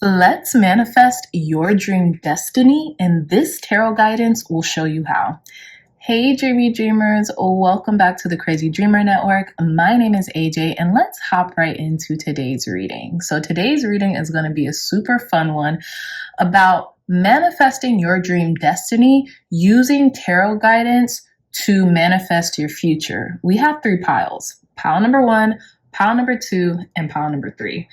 Let's manifest your dream destiny, and this tarot guidance will show you how. Hey dreamy dreamers, welcome back to the Crazy Dreamer Network. My name is AJ, and let's hop right into today's reading. So today's reading is going to be a super fun one about manifesting your dream destiny using tarot guidance to manifest your future. We have 3 piles. Pile number 1, pile number 2, and pile number 3.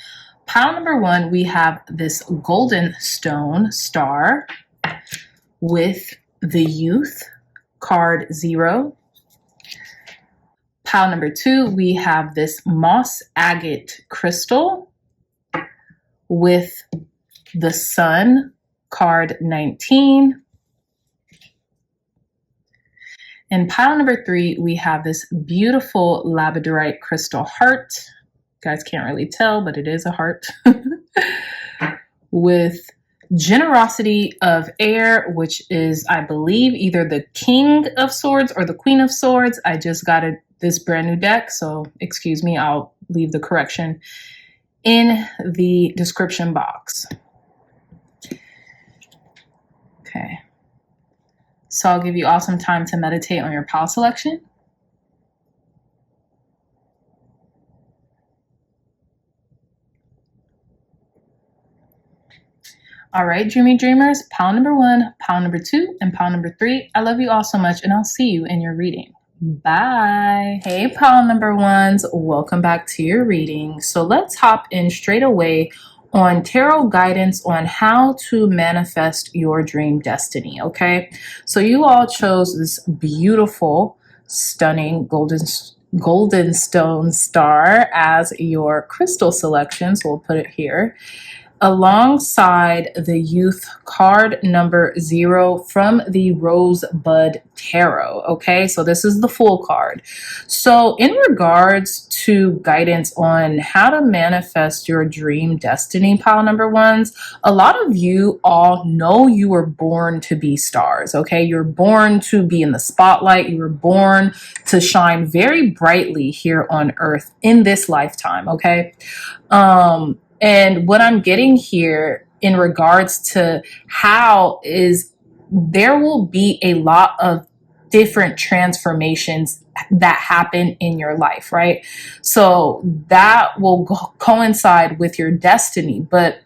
Pile number 1, we have this Goldenstone star with the youth card 0. Pile number 2, we have this moss agate crystal with the sun card 19. And pile number 3, we have this beautiful Labradorite crystal heart. You guys can't really tell, but it is a heart. With generosity of air, which is, I believe, either the King of Swords or the Queen of Swords. I just got this brand new deck, so excuse me, I'll leave the correction in the description box. Okay. So I'll give you all some time to meditate on your pile selection. All right, dreamy dreamers, pile number 1, pile number 2, and pile number 3. I love you all so much, and I'll see you in your reading. Bye. Hey, pile number 1s, welcome back to your reading. So let's hop in straight away on tarot guidance on how to manifest your dream destiny, okay? So you all chose this beautiful, stunning Goldenstone star as your crystal selection, so we'll put it here, alongside the youth card number 0 from the Rosebud Tarot. Okay, so this is the full card. So in regards to guidance on how to manifest your dream destiny, pile number 1s, a lot of you all know you were born to be stars. Okay, you're born to be in the spotlight. You were born to shine very brightly here on earth in this lifetime. Okay. And what I'm getting here in regards to how is there will be a lot of different transformations that happen in your life, right? So that will coincide with your destiny. But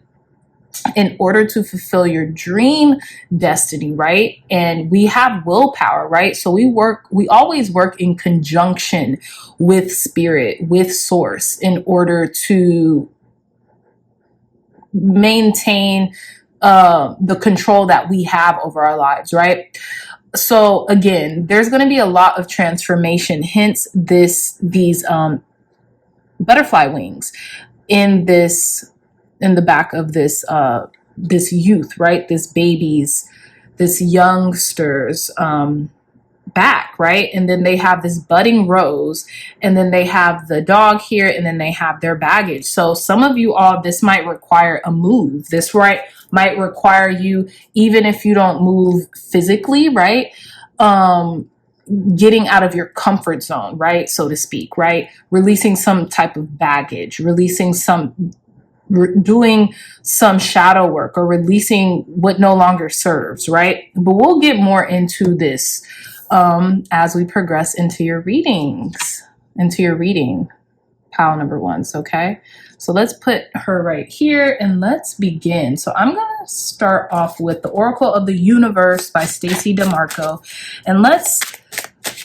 in order to fulfill your dream destiny, right? And we have willpower, right? So we always work in conjunction with spirit, with source, in order to maintain the control that we have over our lives, right? So again, there's going to be a lot of transformation, hence these butterfly wings in the back of this youth, right? This youngster's back, right? And then they have this budding rose, and then they have the dog here, and then they have their baggage. So some of you all, this might require a move. This might require you, even if you don't move physically, right? Getting out of your comfort zone, right? So to speak, right? Releasing some type of baggage, doing some shadow work, or releasing what no longer serves, right? But we'll get more into this as we progress into your reading, pile number 1s, okay? So let's put her right here and let's begin. So I'm going to start off with the Oracle of the Universe by Stacey DeMarco, and let's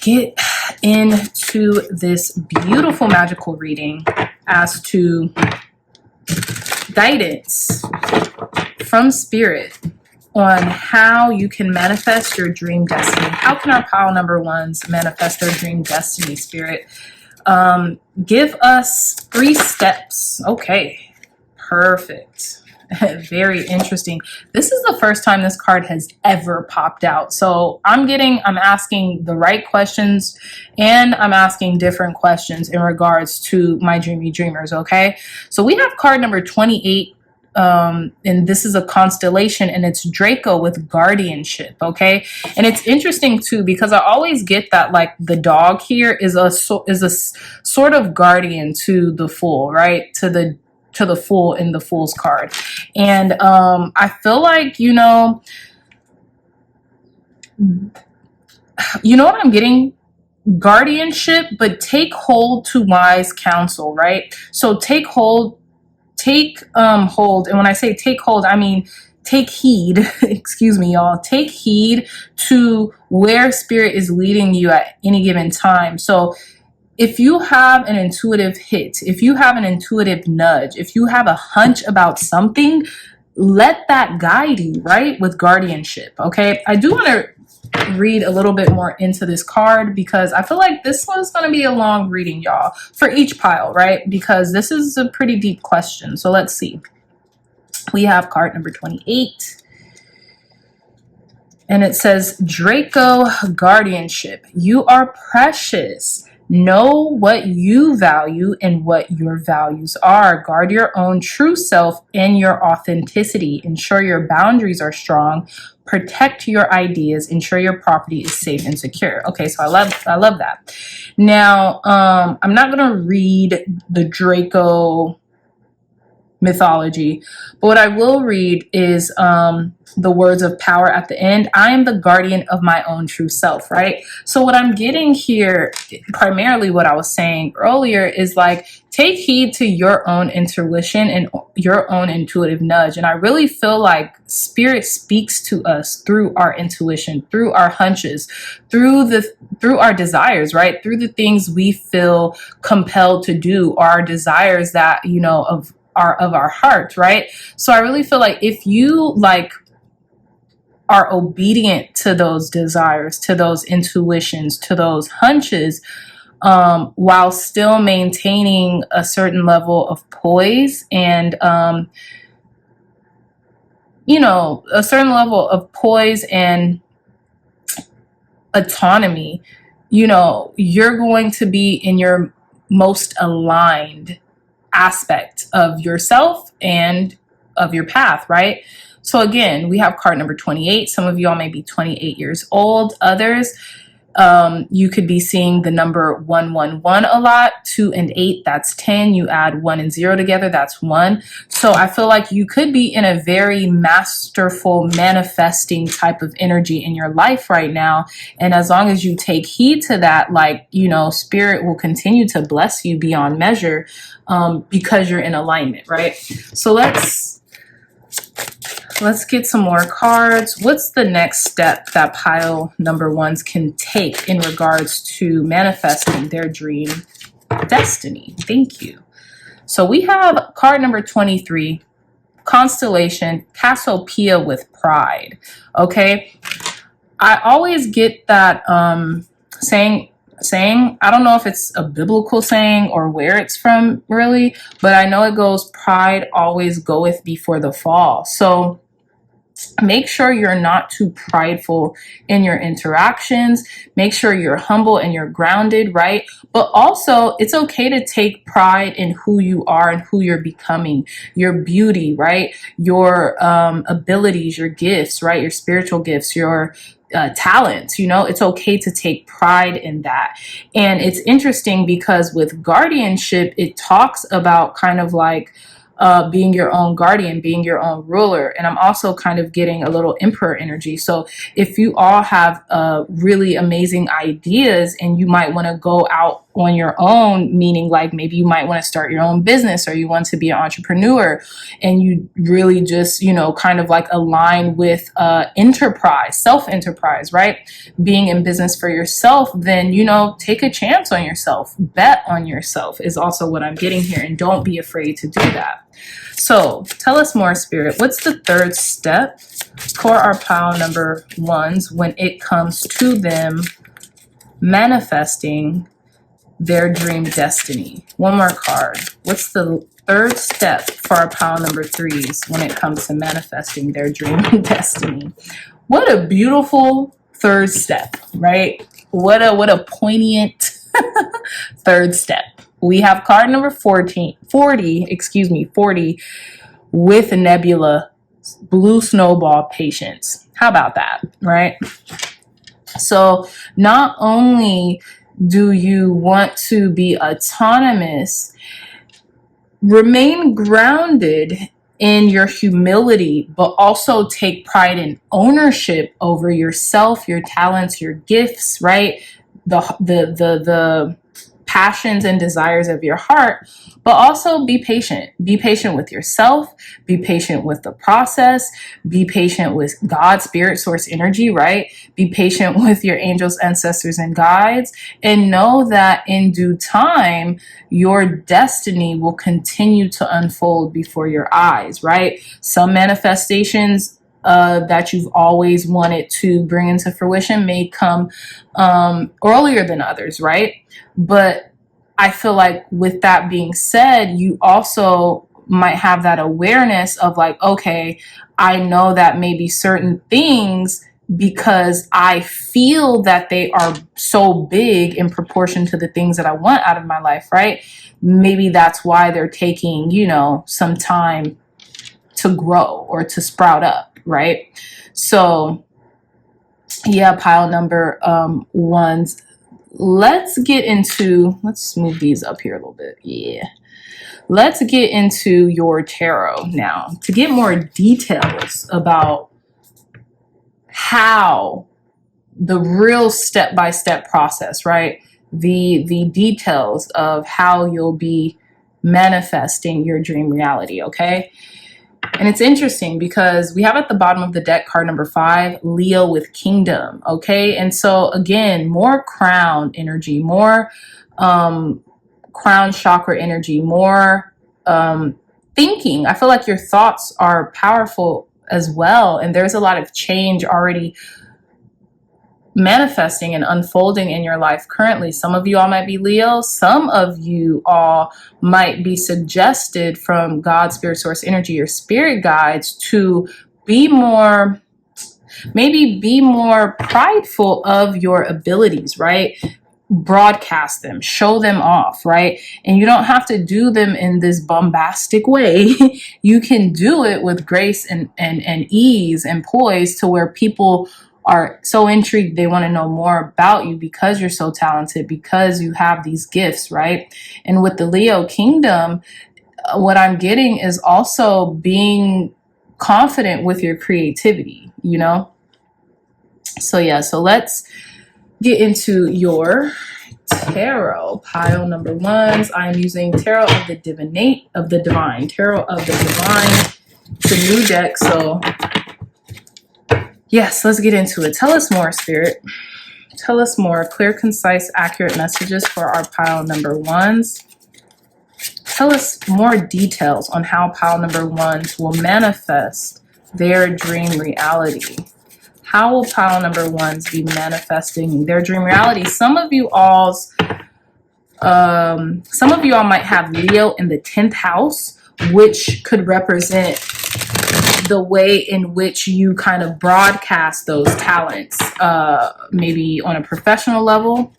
get into this beautiful magical reading as to guidance from Spirit on how you can manifest your dream destiny. How can our pile number 1s manifest their dream destiny, Spirit? Give us 3 steps. Okay, perfect. Very interesting. This is the first time this card has ever popped out. So I'm asking the right questions, and I'm asking different questions in regards to my dreamy dreamers, okay? So we have card number 28, and this is a constellation, and it's Draco with guardianship, okay? And it's interesting too, because I always get that like the dog here is a sort of guardian to the fool, right? To the to the full in the Fool's card. And I feel like, you know what I'm getting? Guardianship, but take hold to wise counsel, right? So take hold, hold. And when I say take hold, I mean take heed. Excuse me, y'all. Take heed to where spirit is leading you at any given time. So if you have an intuitive hit, if you have an intuitive nudge, if you have a hunch about something, let that guide you, right? With guardianship. Okay, I do want to read a little bit more into this card because I feel like this one's going to be a long reading, y'all, for each pile, right? Because this is a pretty deep question. So let's see. We have card number 28. And it says, Draco Guardianship. You are precious. Know what you value and what your values are. Guard your own true self and your authenticity. Ensure your boundaries are strong. Protect your ideas. Ensure your property is safe and secure. Okay, so I love that. Now, I'm not going to read the Draco mythology, but what I will read is the words of power at the end. I am the guardian of my own true self, right? So what I'm getting here, primarily what I was saying earlier, is like, take heed to your own intuition and your own intuitive nudge. And I really feel like spirit speaks to us through our intuition, through our hunches, through our desires, right? Through the things we feel compelled to do, or our desires that, you know, of our heart, right? So I really feel like if you like are obedient to those desires, to those intuitions, to those hunches, while still maintaining a certain level of poise and you know, a certain level of poise and autonomy, you know, you're going to be in your most aligned aspect of yourself and of your path, right? So again, we have card number 28. Some of y'all may be 28 years old. Others, you could be seeing the number 111 a lot. 2 and 8, that's 10. You add 1 and 0 together, that's 1. So I feel like you could be in a very masterful manifesting type of energy in your life right now. And as long as you take heed to that, like, you know, spirit will continue to bless you beyond measure, because you're in alignment, right? So let's get some more cards. What's the next step that pile number ones can take in regards to manifesting their dream destiny? Thank you. So we have card number 23, Constellation, Cassiopeia with Pride. Okay. I always get that saying, I don't know if it's a biblical saying or where it's from really, but I know it goes, pride always goeth before the fall. So make sure you're not too prideful in your interactions. Make sure you're humble and you're grounded, right? But also, it's okay to take pride in who you are and who you're becoming, your beauty, right? Your abilities, your gifts, right? Your spiritual gifts, your talents, you know, it's okay to take pride in that. And it's interesting because with guardianship, it talks about kind of like being your own guardian, being your own ruler. And I'm also kind of getting a little emperor energy. So if you all have really amazing ideas and you might want to go out on your own, meaning like maybe you might want to start your own business or you want to be an entrepreneur and you really just, you know, kind of like align with enterprise, self-enterprise, right? Being in business for yourself, then, you know, take a chance on yourself, bet on yourself is also what I'm getting here. And don't be afraid to do that. So tell us more, Spirit. What's the third step for our pile number ones when it comes to them manifesting their dream destiny? One more card. What's the third step for our pile number threes when it comes to manifesting their dream destiny? What a beautiful third step, right? What a poignant third step. We have card number 40 with Nebula, Blue Snowball, Patience. How about that, right? So not only do you want to be autonomous Remain grounded in your humility, but also take pride and ownership over yourself, your talents, your gifts, right? The passions and desires of your heart, but also be patient. Be patient with yourself, be patient with the process, be patient with God, spirit, source, energy, right? Be patient with your angels, ancestors, and guides, and know that in due time, your destiny will continue to unfold before your eyes, right? Some manifestations that you've always wanted to bring into fruition may come earlier than others, right? But I feel like with that being said, you also might have that awareness of like, okay, I know that maybe certain things, because I feel that they are so big in proportion to the things that I want out of my life, right? Maybe that's why they're taking, you know, some time to grow or to sprout up, right? So yeah, pile number ones. Let's move these up here a little bit. Yeah. Let's get into your tarot now to get more details about how the real step-by-step process, right? The details of how you'll be manifesting your dream reality, okay? And it's interesting because we have at the bottom of the deck card number 5, Leo with Kingdom, okay? And so again, more crown energy, more crown chakra energy, more thinking. I feel like your thoughts are powerful as well. And there's a lot of change already manifesting and unfolding in your life currently. Some of you all might be Leo. Some of you all might be suggested from God, spirit, source, energy, your spirit guides to be more, maybe be more prideful of your abilities, right? Broadcast them, show them off, right? And you don't have to do them in this bombastic way. You can do it with grace and ease and poise to where people are so intrigued, they want to know more about you because you're so talented, because you have these gifts, right? And with the Leo kingdom, what I'm getting is also being confident with your creativity, you know? So yeah, so let's get into your tarot pile number ones. I am using Tarot of the Divine, Tarot of the Divine. It's a new deck, so yes, let's get into it. Tell us more, Spirit. Tell us more. Clear, concise, accurate messages for our pile number ones. Tell us more details on how pile number ones will manifest their dream reality. How will pile number ones be manifesting their dream reality? Some of you all might have Leo in the 10th house, which could represent the way in which you kind of broadcast those talents, maybe on a professional level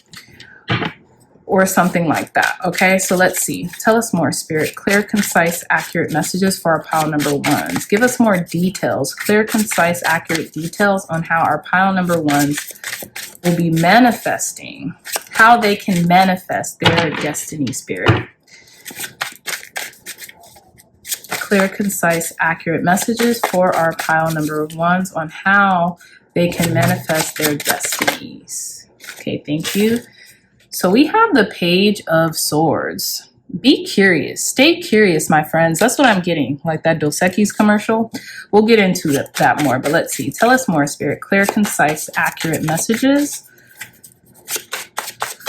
or something like that. Okay, so let's see. Tell us more, Spirit. Clear, concise, accurate messages for our pile number ones. Give us more details. Clear, concise, accurate details on how our pile number ones will be manifesting, how they can manifest their destiny, Spirit. Clear, concise, accurate messages for our pile number ones on how they can manifest their destinies. Okay, thank you. So we have the Page of Swords. Be curious. Stay curious, my friends. That's what I'm getting, like that Dos Equis commercial. We'll get into that more, but let's see. Tell us more, Spirit. Clear, concise, accurate messages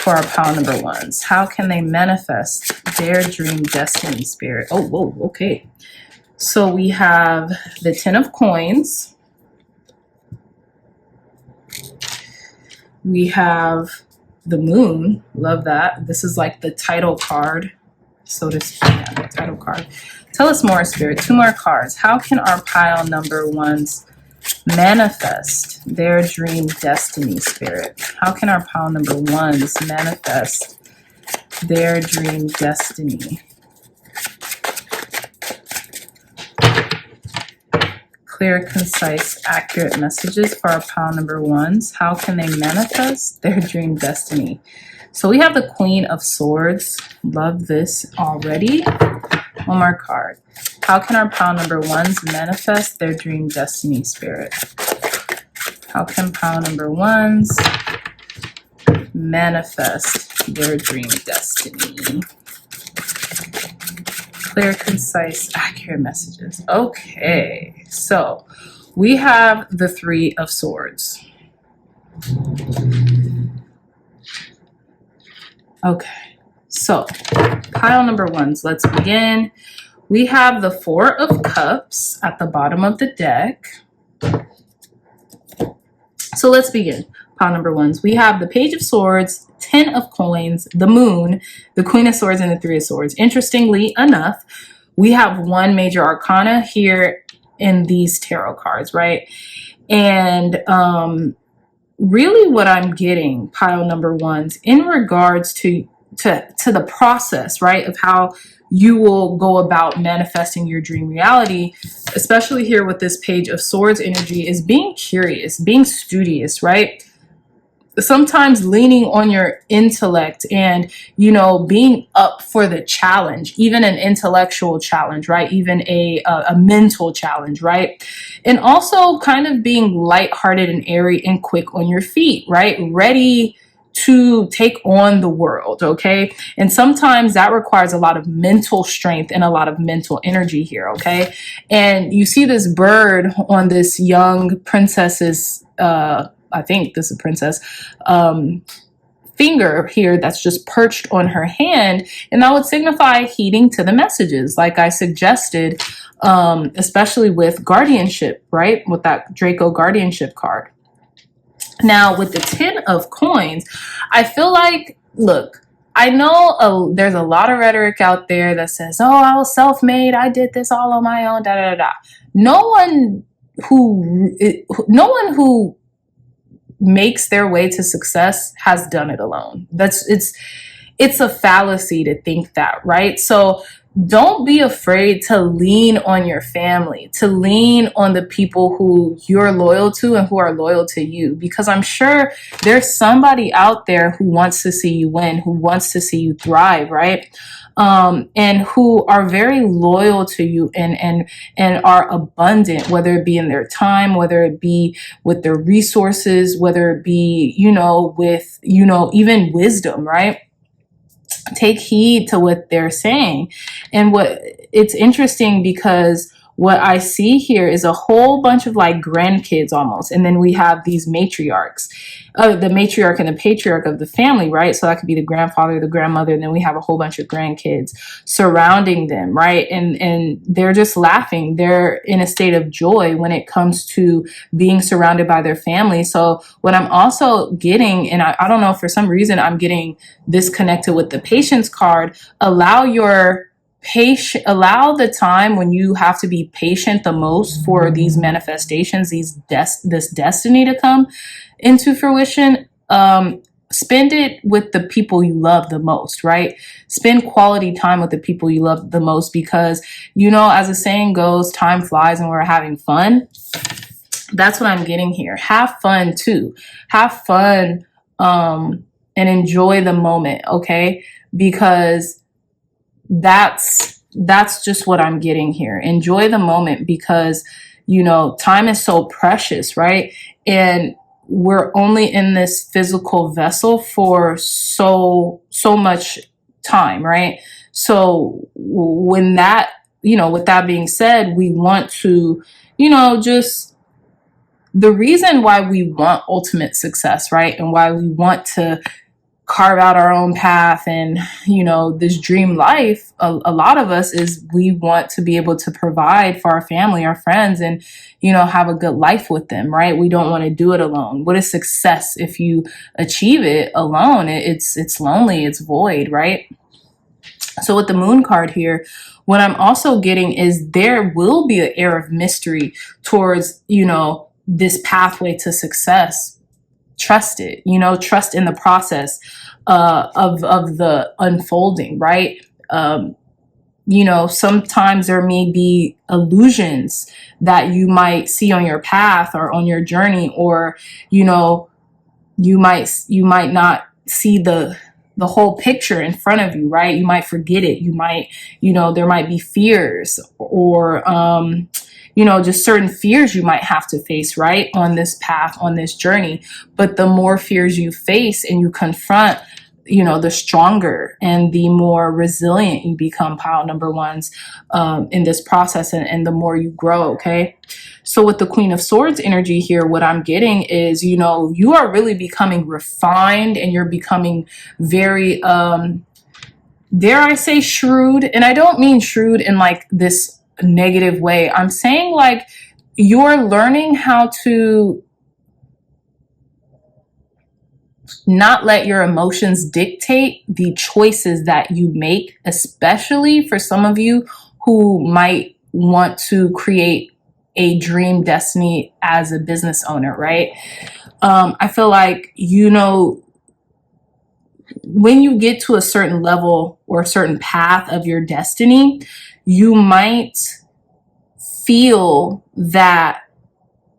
for our pile number ones. How can they manifest their dream destiny, Spirit? Oh, whoa, okay. So we have the 10 of Coins. We have the Moon. Love that. This is like the title card, so to speak. Yeah, the title card. Tell us more, Spirit. 2 more cards. How can our pile number ones manifest their dream destiny, Spirit? How can our pile number ones manifest their dream destiny? Clear, concise, accurate messages for our pile number ones. How can they manifest their dream destiny? So we have the Queen of Swords. Love this already. One more card. How can our pile number ones manifest their dream destiny, Spirit? How can pile number ones manifest their dream destiny? Clear, concise, accurate messages. Okay, so we have the Three of Swords. Okay, so pile number ones, let's begin. We have the Four of Cups at the bottom of the deck. So let's begin. Pile number ones. We have the Page of Swords, Ten of Coins, the Moon, the Queen of Swords, and the Three of Swords. Interestingly enough, we have one major arcana here in these tarot cards, right? And really what I'm getting, pile number ones, in regards to the process, right, of how you will go about manifesting your dream reality, especially here with this Page of Swords energy, is being curious, being studious, right? Sometimes leaning on your intellect and, you know, being up for the challenge, even an intellectual challenge, right? Even a mental challenge, right? And also kind of being lighthearted and airy and quick on your feet, right? Ready to take on the world, okay? And sometimes that requires a lot of mental strength and a lot of mental energy here, okay? And you see this bird on this young princess's, I think this is a princess, finger here that's just perched on her hand, and that would signify heeding to the messages, like I suggested, especially with guardianship, right? With that Draco guardianship card. Now, with the Ten of Coins, I feel like, look, I know there's a lot of rhetoric out there that says, oh, I was self-made, I did this all on my own, da da da. No one who makes their way to success has done it alone. It's a fallacy to think that, right? So don't be afraid to lean on your family, to lean on the people who you're loyal to and who are loyal to you, because I'm sure there's somebody out there who wants to see you win, who wants to see you thrive, right? And who are very loyal to you and are abundant, whether it be in their time, whether it be with their resources, whether it be, you know, with, you know, even wisdom, right? Take heed to what they're saying. And it's interesting because what I see here is a whole bunch of like grandkids almost. And then we have these matriarchs, the matriarch and the patriarch of the family, right? So that could be the grandfather, the grandmother, and then we have a whole bunch of grandkids surrounding them, right? And they're just laughing. They're in a state of joy when it comes to being surrounded by their family. So what I'm also getting, and I don't know, for some reason I'm getting this connected with the patience card, allow the time when you have to be patient the most for these manifestations, this destiny to come into fruition. Spend it with the people you love the most, right? Spend quality time with the people you love the most, because, you know, as the saying goes, time flies and we're having fun. That's what I'm getting here. Have fun too. Have fun and enjoy the moment, okay? Because that's just what I'm getting here. Enjoy the moment, because, you know, time is so precious, right? And we're only in this physical vessel for so much time, right? So when that, you know, with that being said, we want to, you know, just the reason why we want ultimate success, right? And why we want to carve out our own path and, you know, this dream life, a lot of us, is we want to be able to provide for our family, our friends, and, you know, have a good life with them, right? We don't want to do it alone. What is success if you achieve it alone? It's lonely, it's void, right? So with the Moon card here, what I'm also getting is there will be an air of mystery towards, you know, this pathway to success. Trust it, you know, trust in the process of the unfolding, right? You know, sometimes there may be illusions that you might see on your path or on your journey, or, you know, you might not see the the whole picture in front of you, right? You might forget it. You might, there might be fears or, just certain fears you might have to face, right? On this path, on this journey. But the more fears you face and you confront, the stronger and the more resilient you become, pile number ones, in this process, and the more you grow. Okay. So with the Queen of Swords energy here, what I'm getting is, you are really becoming refined, and you're becoming very, dare I say, shrewd. And I don't mean shrewd in like this negative way. I'm saying like you're learning how to not let your emotions dictate the choices that you make, especially for some of you who might want to create a dream destiny as a business owner, right? I feel like, when you get to a certain level or a certain path of your destiny, you might feel that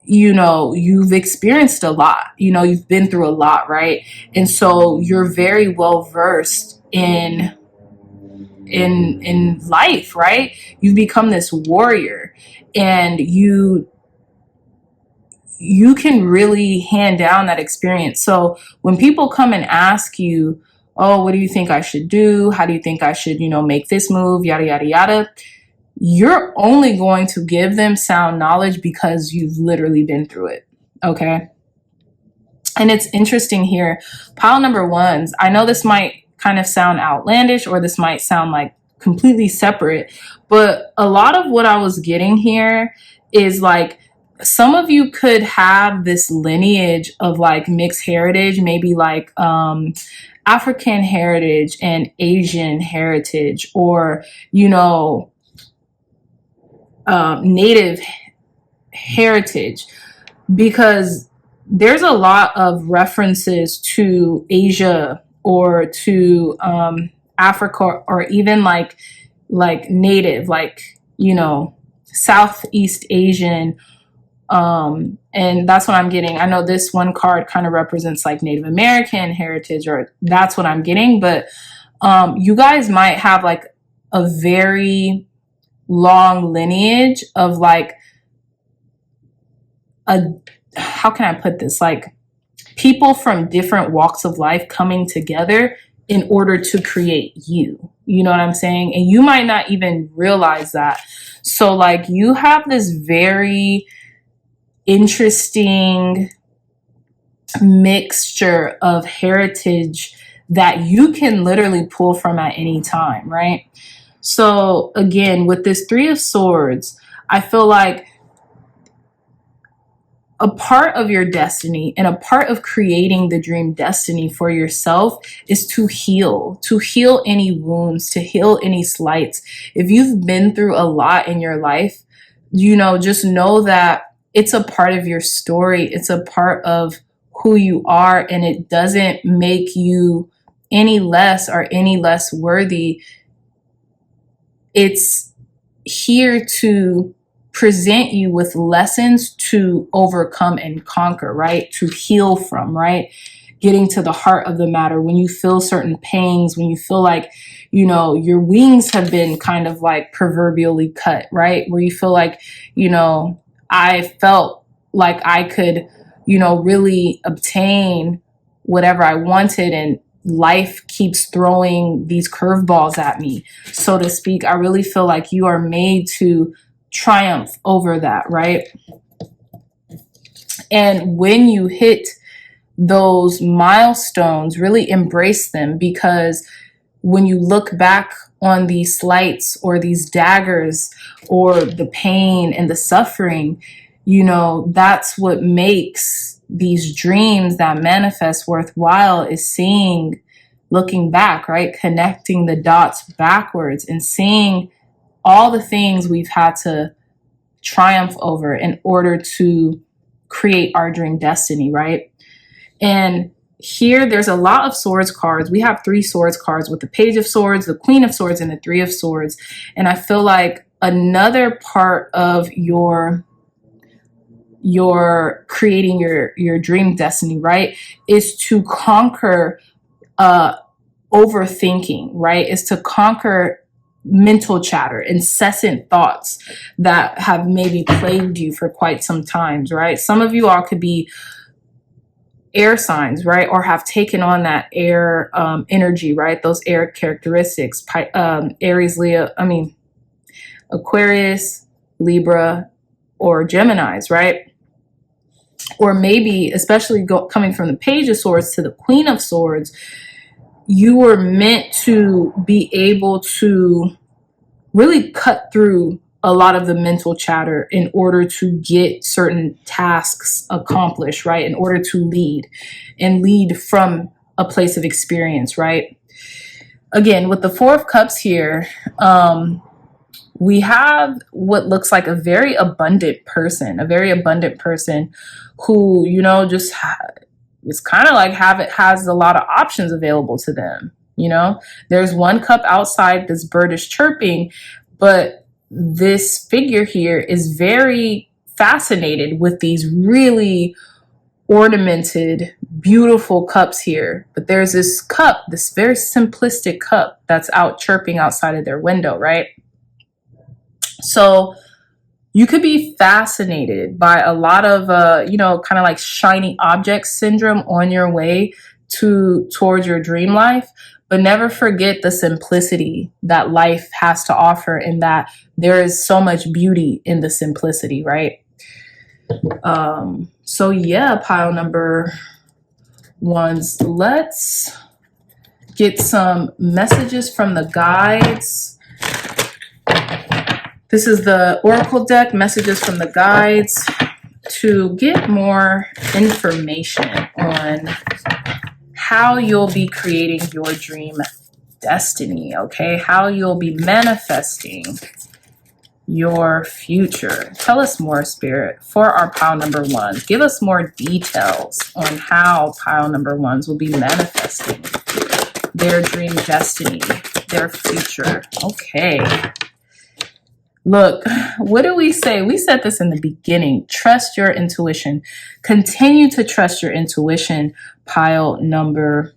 you've experienced a lot, you've been through a lot, right? And so you're very well versed in life, right? You've become this warrior, and you can really hand down that experience. So when people come and ask you, oh, what do you think I should do? How do you think I should, make this move? Yada, yada, yada. You're only going to give them sound knowledge because you've literally been through it. Okay. And it's interesting here, pile number ones. I know this might kind of sound outlandish, or this might sound like completely separate, but a lot of what I was getting here is like, some of you could have this lineage of like mixed heritage, maybe like African heritage and Asian heritage, or, Native heritage, because there's a lot of references to Asia or to Africa, or even like Native, like, Southeast Asian. And that's what I'm getting. I know this one card kind of represents like Native American heritage, or that's what I'm getting. But you guys might have like a very long lineage of like how can I put this? Like people from different walks of life coming together in order to create you. You know what I'm saying? And you might not even realize that. So like you have this very interesting mixture of heritage that you can literally pull from at any time, right? So again, with this Three of Swords, I feel like a part of your destiny and a part of creating the dream destiny for yourself is to heal any wounds, to heal any slights. If you've been through a lot in your life, just know that it's a part of your story. It's a part of who you are, and it doesn't make you any less or any less worthy. It's here to present you with lessons to overcome and conquer, right? To heal from, right? Getting to the heart of the matter. When you feel certain pangs, when you feel like, your wings have been kind of like proverbially cut, right? Where you feel like, I felt like I could, really obtain whatever I wanted, and life keeps throwing these curveballs at me, so to speak. I really feel like you are made to triumph over that, right? And when you hit those milestones, really embrace them, because when you look back on these slights or these daggers or the pain and the suffering, that's what makes these dreams that manifest worthwhile, is seeing, looking back, right? Connecting the dots backwards and seeing all the things we've had to triumph over in order to create our dream destiny, right? And here there's a lot of swords cards. We have 3 swords cards with the Page of Swords, the Queen of Swords, and the 3 of Swords. And I feel like another part of your creating your dream destiny, right, is to conquer overthinking, right? Is to conquer mental chatter, incessant thoughts that have maybe plagued you for quite some times, right? Some of you all could be air signs, right? Or have taken on that air energy, right? Those air characteristics, Aries, Leo, Aquarius, Libra, or Geminis, right? Or maybe, especially coming from the Page of Swords to the Queen of Swords, you were meant to be able to really cut through a lot of the mental chatter in order to get certain tasks accomplished, right? In order to lead and lead from a place of experience, right? Again, with the Four of Cups here, we have what looks like a very abundant person who, you know, just it's kind of like has a lot of options available to them. You know, there's one cup outside, this bird is chirping, but this figure here is very fascinated with these really ornamented, beautiful cups here. But there's this cup, this very simplistic cup that's out chirping outside of their window, right? So you could be fascinated by a lot of, you know, kind of like shiny object syndrome on your way towards your dream life. But never forget the simplicity that life has to offer, and that there is so much beauty in the simplicity, right? So yeah, pile number ones, let's get some messages from the guides. This is the Oracle deck, messages from the guides, to get more information on how you'll be creating your dream destiny, okay? How you'll be manifesting your future. Tell us more, Spirit, for our pile number one. Give us more details on how pile number ones will be manifesting their dream destiny, their future. Okay. Look, what do we say? We said this in the beginning. Trust your intuition. Continue to trust your intuition, pile number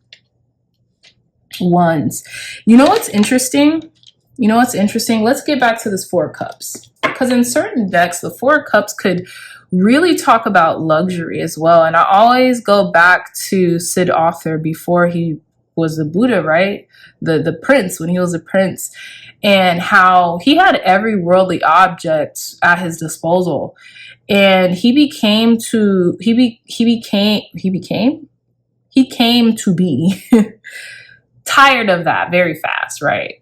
ones. You know what's interesting? Let's get back to this Four of Cups. Because in certain decks, the Four of Cups could really talk about luxury as well. And I always go back to Sid Author before he was the Buddha, right? The prince, when he was a prince. And how he had every worldly object at his disposal, and he came to be tired of that very fast, right?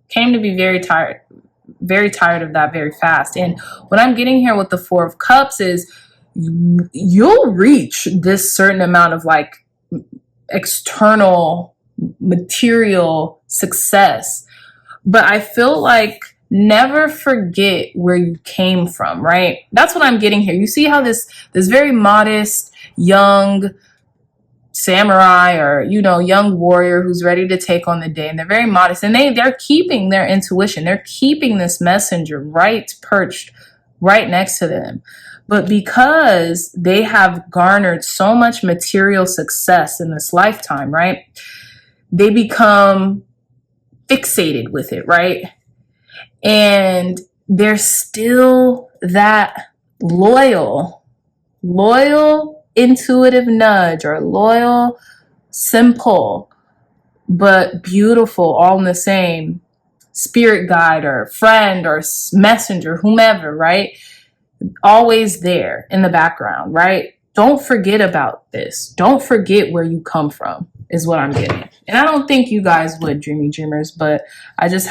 Came to be very tired of that very fast. And what I'm getting here with the Four of Cups is you'll reach this certain amount of like external material success. But I feel like never forget where you came from, right? That's what I'm getting here. You see how this very modest, young samurai, or, you know, young warrior who's ready to take on the day, and they're very modest, and they're keeping their intuition. They're keeping this messenger perched right next to them. But because they have garnered so much material success in this lifetime, right? They become fixated with it, right? And there's still that loyal intuitive nudge, or loyal, simple, but beautiful, all in the same spirit guide or friend or messenger, whomever, right? Always there in the background, right? Don't forget about this. Don't forget where you come from, is what I'm getting. And I don't think you guys would, dreamy dreamers, but I just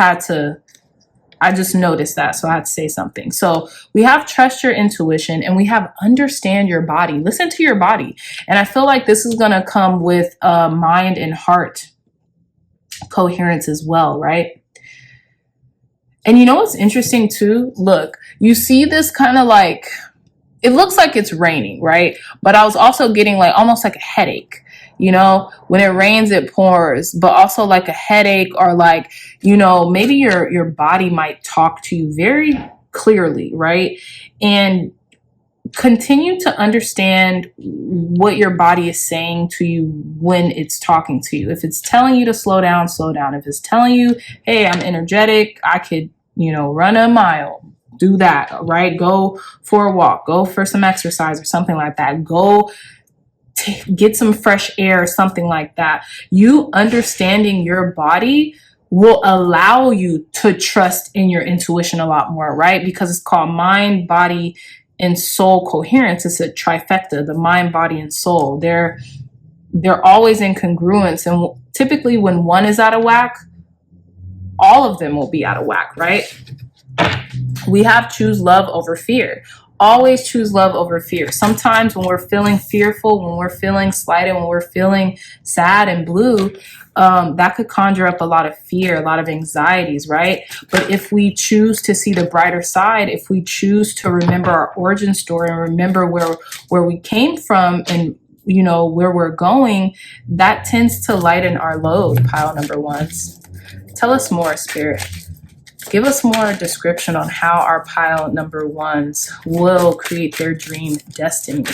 noticed that, so I had to say something. So we have trust your intuition, and we have understand your body. Listen to your body. And I feel like this is going to come with mind and heart coherence as well, right? And you know what's interesting too? Look, you see this kind of like, it looks like it's raining, right? But I was also getting like almost like a headache. You know, when it rains, it pours, but also like a headache, or like, you know, maybe your body might talk to you very clearly, right? And continue to understand what your body is saying to you when it's talking to you. If it's telling you to slow down, slow down. If it's telling you, hey, I'm energetic, I could, run a mile, do that, right? Go for a walk, go for some exercise or something like that. Go get some fresh air or something like that. You understanding your body will allow you to trust in your intuition a lot more, right? Because it's called mind, body, and soul coherence. It's a trifecta, the mind, body, and soul. They're always in congruence. And typically when one is out of whack, all of them will be out of whack, right? We have choose love over fear. Always choose love over fear. Sometimes when we're feeling fearful, when we're feeling slighted, when we're feeling sad and blue, that could conjure up a lot of fear, a lot of anxieties, right? But if we choose to see the brighter side, if we choose to remember our origin story and remember where we came from and where we're going, that tends to lighten our load, pile number ones. Tell us more, Spirit. Give us more description on how our pile number ones will create their dream destiny.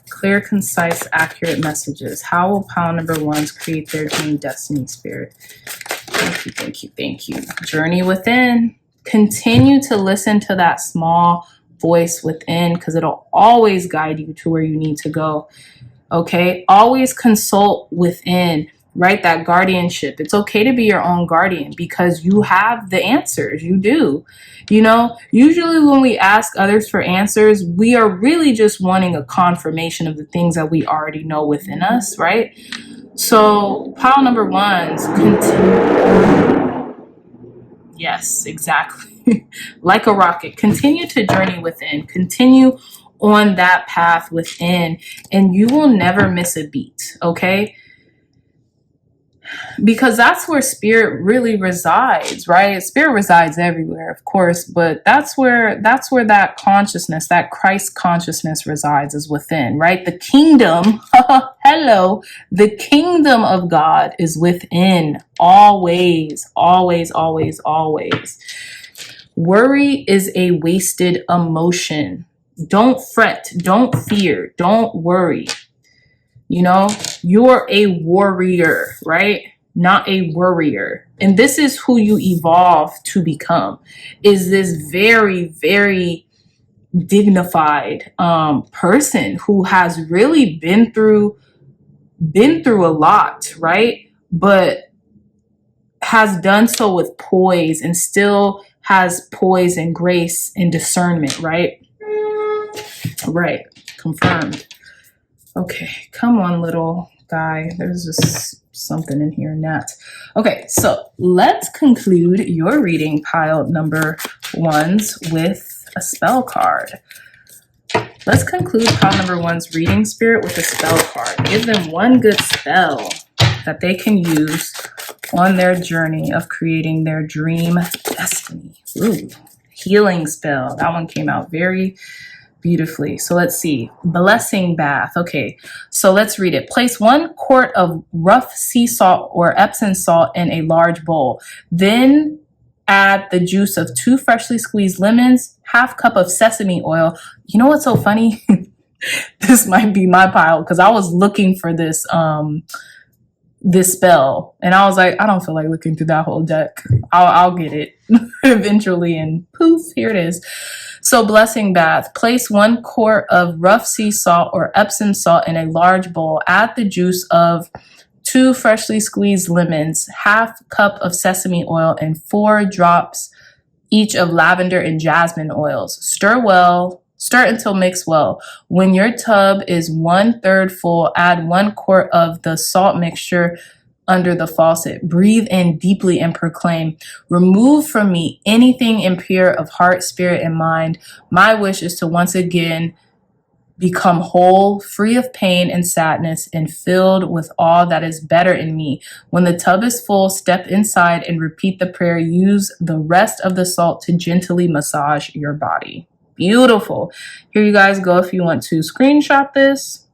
Clear, concise, accurate messages. How will pile number ones create their dream destiny, Spirit? Thank you, thank you, thank you. Journey within. Continue to listen to that small voice within, because it'll always guide you to where you need to go. Okay? Always consult within. Right? That guardianship. It's okay to be your own guardian because you have the answers. You do. Usually when we ask others for answers, we are really just wanting a confirmation of the things that we already know within us, right? So pile number ones, continue. Yes, exactly. Like a rocket, continue to journey within, continue on that path within, and you will never miss a beat. Okay? Because that's where spirit really resides, right? Spirit resides everywhere, of course, but that's where that consciousness, that Christ consciousness resides, is within, right? The kingdom, hello, the kingdom of God is within, always, always, always, always. Worry is a wasted emotion. Don't fret, don't fear, don't worry. You're a warrior, right? Not a worrier. And this is who you evolve to become, is this very, very dignified person who has really been through a lot, right? But has done so with poise and still has poise and grace and discernment, right? Right. Confirmed. Okay, come on, little guy. There's just something in here, Nat. Okay, so let's conclude your reading, pile number ones, with a spell card. Let's conclude pile number one's reading, Spirit, with a spell card. Give them one good spell that they can use on their journey of creating their dream destiny. Ooh, healing spell. That one came out very beautifully. So let's see. Blessing bath. Okay, so let's read it. Place 1 quart of rough sea salt or Epsom salt in a large bowl. Then add the juice of 2 freshly squeezed lemons, half cup of sesame oil. You know what's so funny? This might be my pile because I was looking for this spell and I was like, I don't feel like looking through that whole deck. I'll get it eventually, and poof, here it is. So blessing bath. Place 1 quart of rough sea salt or Epsom salt in a large bowl. Add the juice of 2 freshly squeezed lemons, half cup of sesame oil, and 4 drops each of lavender and jasmine oils. Stir until mixed well. When your tub is 1/3 full, add 1 quart of the salt mixture under the faucet. Breathe in deeply and proclaim, remove from me anything impure of heart, spirit, and mind. My wish is to once again become whole, free of pain and sadness, and filled with all that is better in me. When the tub is full, step inside and repeat the prayer. Use the rest of the salt to gently massage your body. Beautiful. Here you guys go if you want to screenshot this.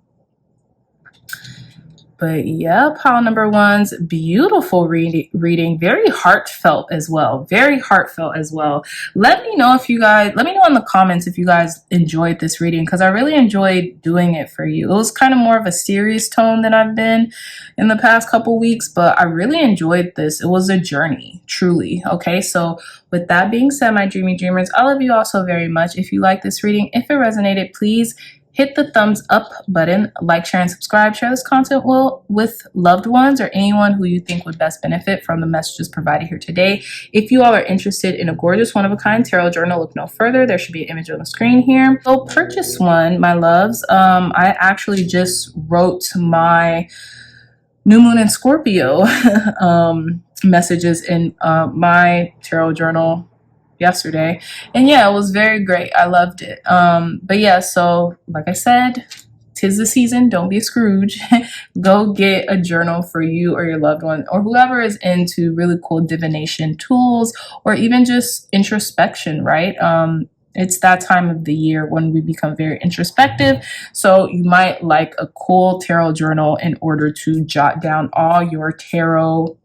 But yeah, pile number one's beautiful reading, very heartfelt as well. Very heartfelt as well. Let me know in the comments if you guys enjoyed this reading, because I really enjoyed doing it for you. It was kind of more of a serious tone than I've been in the past couple weeks, but I really enjoyed this. It was a journey, truly. Okay, so with that being said, my dreamy dreamers, I love you all so very much. If you like this reading, if it resonated, please hit the thumbs up button, like, share, and subscribe. Share this content with loved ones or anyone who you think would best benefit from the messages provided here today. If you all are interested in a gorgeous one-of-a-kind tarot journal, look no further. There should be an image on the screen here. Go purchase one, my loves. I actually just wrote my new moon and Scorpio messages in my tarot journal yesterday, and yeah, it was very great. I loved it. But yeah, so like I said, 'tis the season. Don't be a Scrooge. Go get a journal for you or your loved one or whoever is into really cool divination tools or even just introspection, right? It's that time of the year when we become very introspective. So you might like a cool tarot journal in order to jot down all your tarot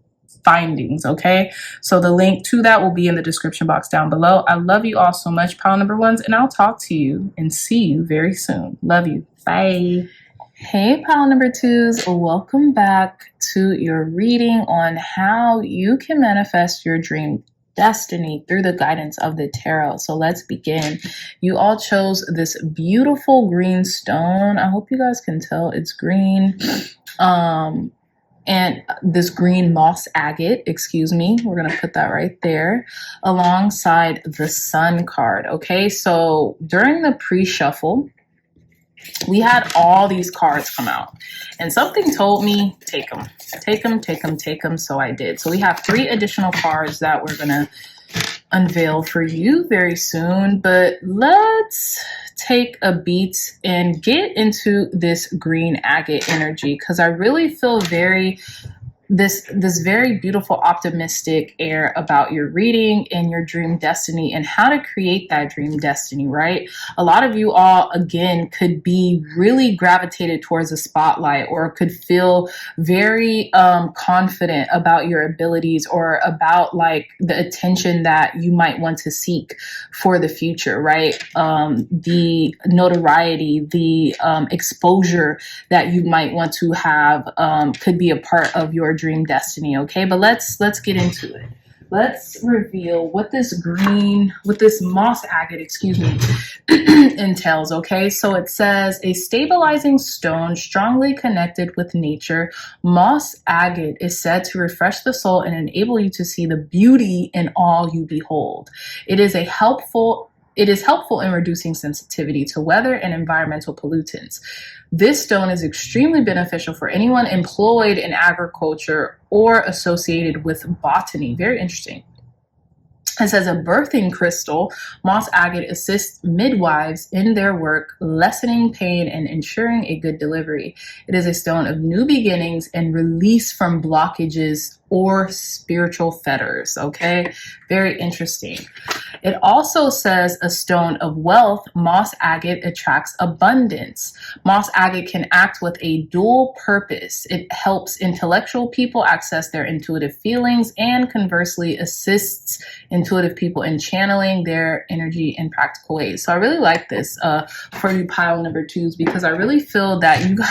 findings. Okay, so the link to that will be in the description box down below. I love you all so much, pile number ones, and I'll talk to you and see you very soon. Love you. Bye. Hey, pile number twos, welcome back to your reading on how you can manifest your dream destiny through the guidance of the tarot. So let's begin. You all chose this beautiful green stone. I hope you guys can tell it's green. And this green moss agate, excuse me, we're going to put that right there alongside the sun card. Okay, so during the pre-shuffle, we had all these cards come out and something told me, take them, take them, take them, take them. So I did. So we have 3 additional cards that we're going to unveil for you very soon, but let's take a beat and get into this green agate energy, because I really feel this very beautiful optimistic air about your reading and your dream destiny and how to create that dream destiny, right? A lot of you all, again, could be really gravitated towards the spotlight or could feel very confident about your abilities or about like the attention that you might want to seek for the future, right? The notoriety, the exposure that you might want to have could be a part of your dream destiny. Okay, but let's get into it. Let's reveal what this moss agate, excuse me, entails. Okay, so it says a stabilizing stone strongly connected with nature. Moss agate is said to refresh the soul and enable you to see the beauty in all you behold. It is helpful in reducing sensitivity to weather and environmental pollutants. This stone is extremely beneficial for anyone employed in agriculture or associated with botany. Very interesting. It says a birthing crystal, moss agate assists midwives in their work, lessening pain and ensuring a good delivery. It is a stone of new beginnings and release from blockages or spiritual fetters. Okay, very interesting. It also says a stone of wealth, moss agate attracts abundance. Moss agate can act with a dual purpose. It helps intellectual people access their intuitive feelings and conversely assists intuitive people in channeling their energy in practical ways. So I really like this for you pile number twos, because I really feel that you got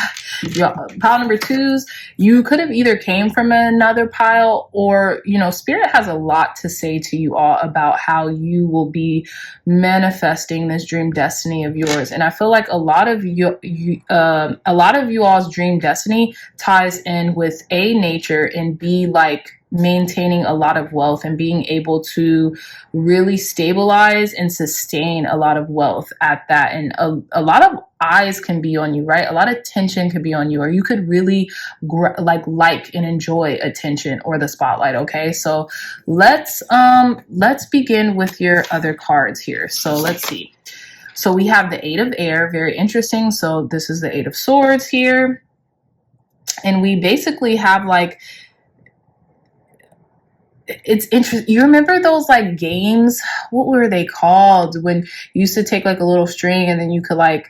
your pile number twos, you could have either came from another pile or, you know, Spirit has a lot to say to you all about how you will be manifesting this dream destiny of yours. And I feel like a lot of you all's dream destiny ties in with A, nature, and B, like maintaining a lot of wealth and being able to really stabilize and sustain a lot of wealth at that. And a lot of eyes can be on you, right? A lot of attention could be on you, or you could really like and enjoy attention or the spotlight. Okay, so let's begin with your other cards here. So let's see. So we have the 8 of air, very interesting. So this is the 8 of swords here, and we basically have like, it's interesting. You remember those like games? What were they called? When you used to take like a little string and then you could like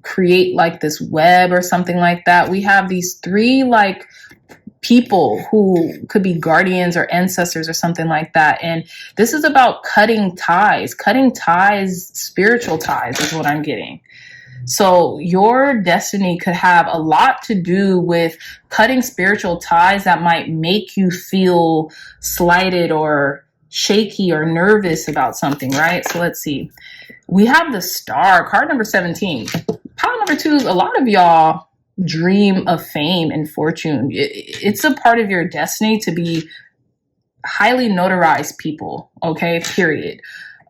create like this web or something like that. We have these three like people who could be guardians or ancestors or something like that. And this is about cutting ties, spiritual ties is what I'm getting. So your destiny could have a lot to do with cutting spiritual ties that might make you feel slighted or shaky or nervous about something, right? So let's see. We have the Star, card number 17. Pile number 2, a lot of y'all dream of fame and fortune. It's a part of your destiny to be highly notarized people, okay, period.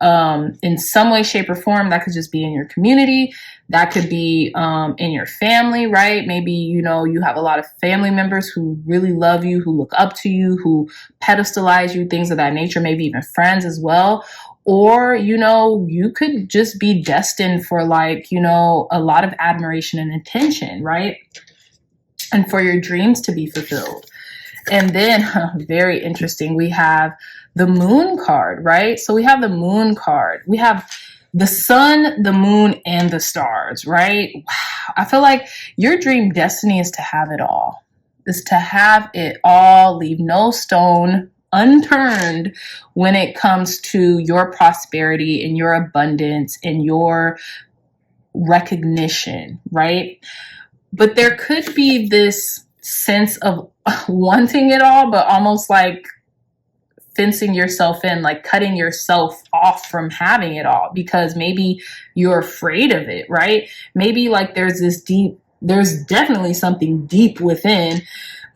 In some way, shape, or form. That could just be in your community. That could be in your family, right? Maybe, you know, you have a lot of family members who really love you, who look up to you, who pedestalize you, things of that nature, maybe even friends as well. Or, you know, you could just be destined for like, you know, a lot of admiration and attention, right? And for your dreams to be fulfilled. And then, very interesting, we have the Moon card, right? So we have the Moon card. We have the sun, the moon, and the stars, right? Wow. I feel like your dream destiny is to have it all. Is to have it all, leave no stone unturned when it comes to your prosperity and your abundance and your recognition, right? But there could be this sense of wanting it all, but almost like fencing yourself in, like cutting yourself off from having it all because maybe you're afraid of it, right? Maybe like there's definitely something deep within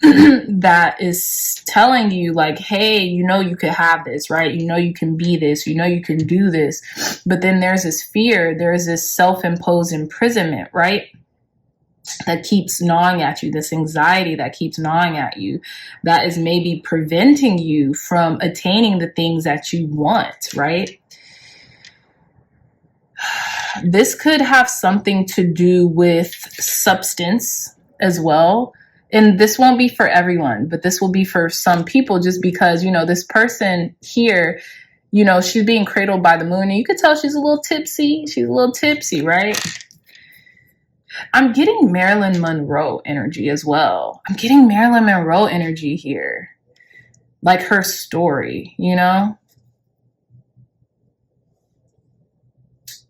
that is telling you like, hey, you know, you could have this, right? You know, you can be this, you know, you can do this. But then there's this fear, there's this self-imposed imprisonment, right? That keeps gnawing at you, this anxiety that keeps gnawing at you, that is maybe preventing you from attaining the things that you want, right? This could have something to do with substance as well. And this won't be for everyone, but this will be for some people just because, you know, this person here, you know, she's being cradled by the moon and you could tell she's a little tipsy. She's a little tipsy, right? I'm getting Marilyn Monroe energy as well. I'm getting Marilyn Monroe energy here. Like her story, you know?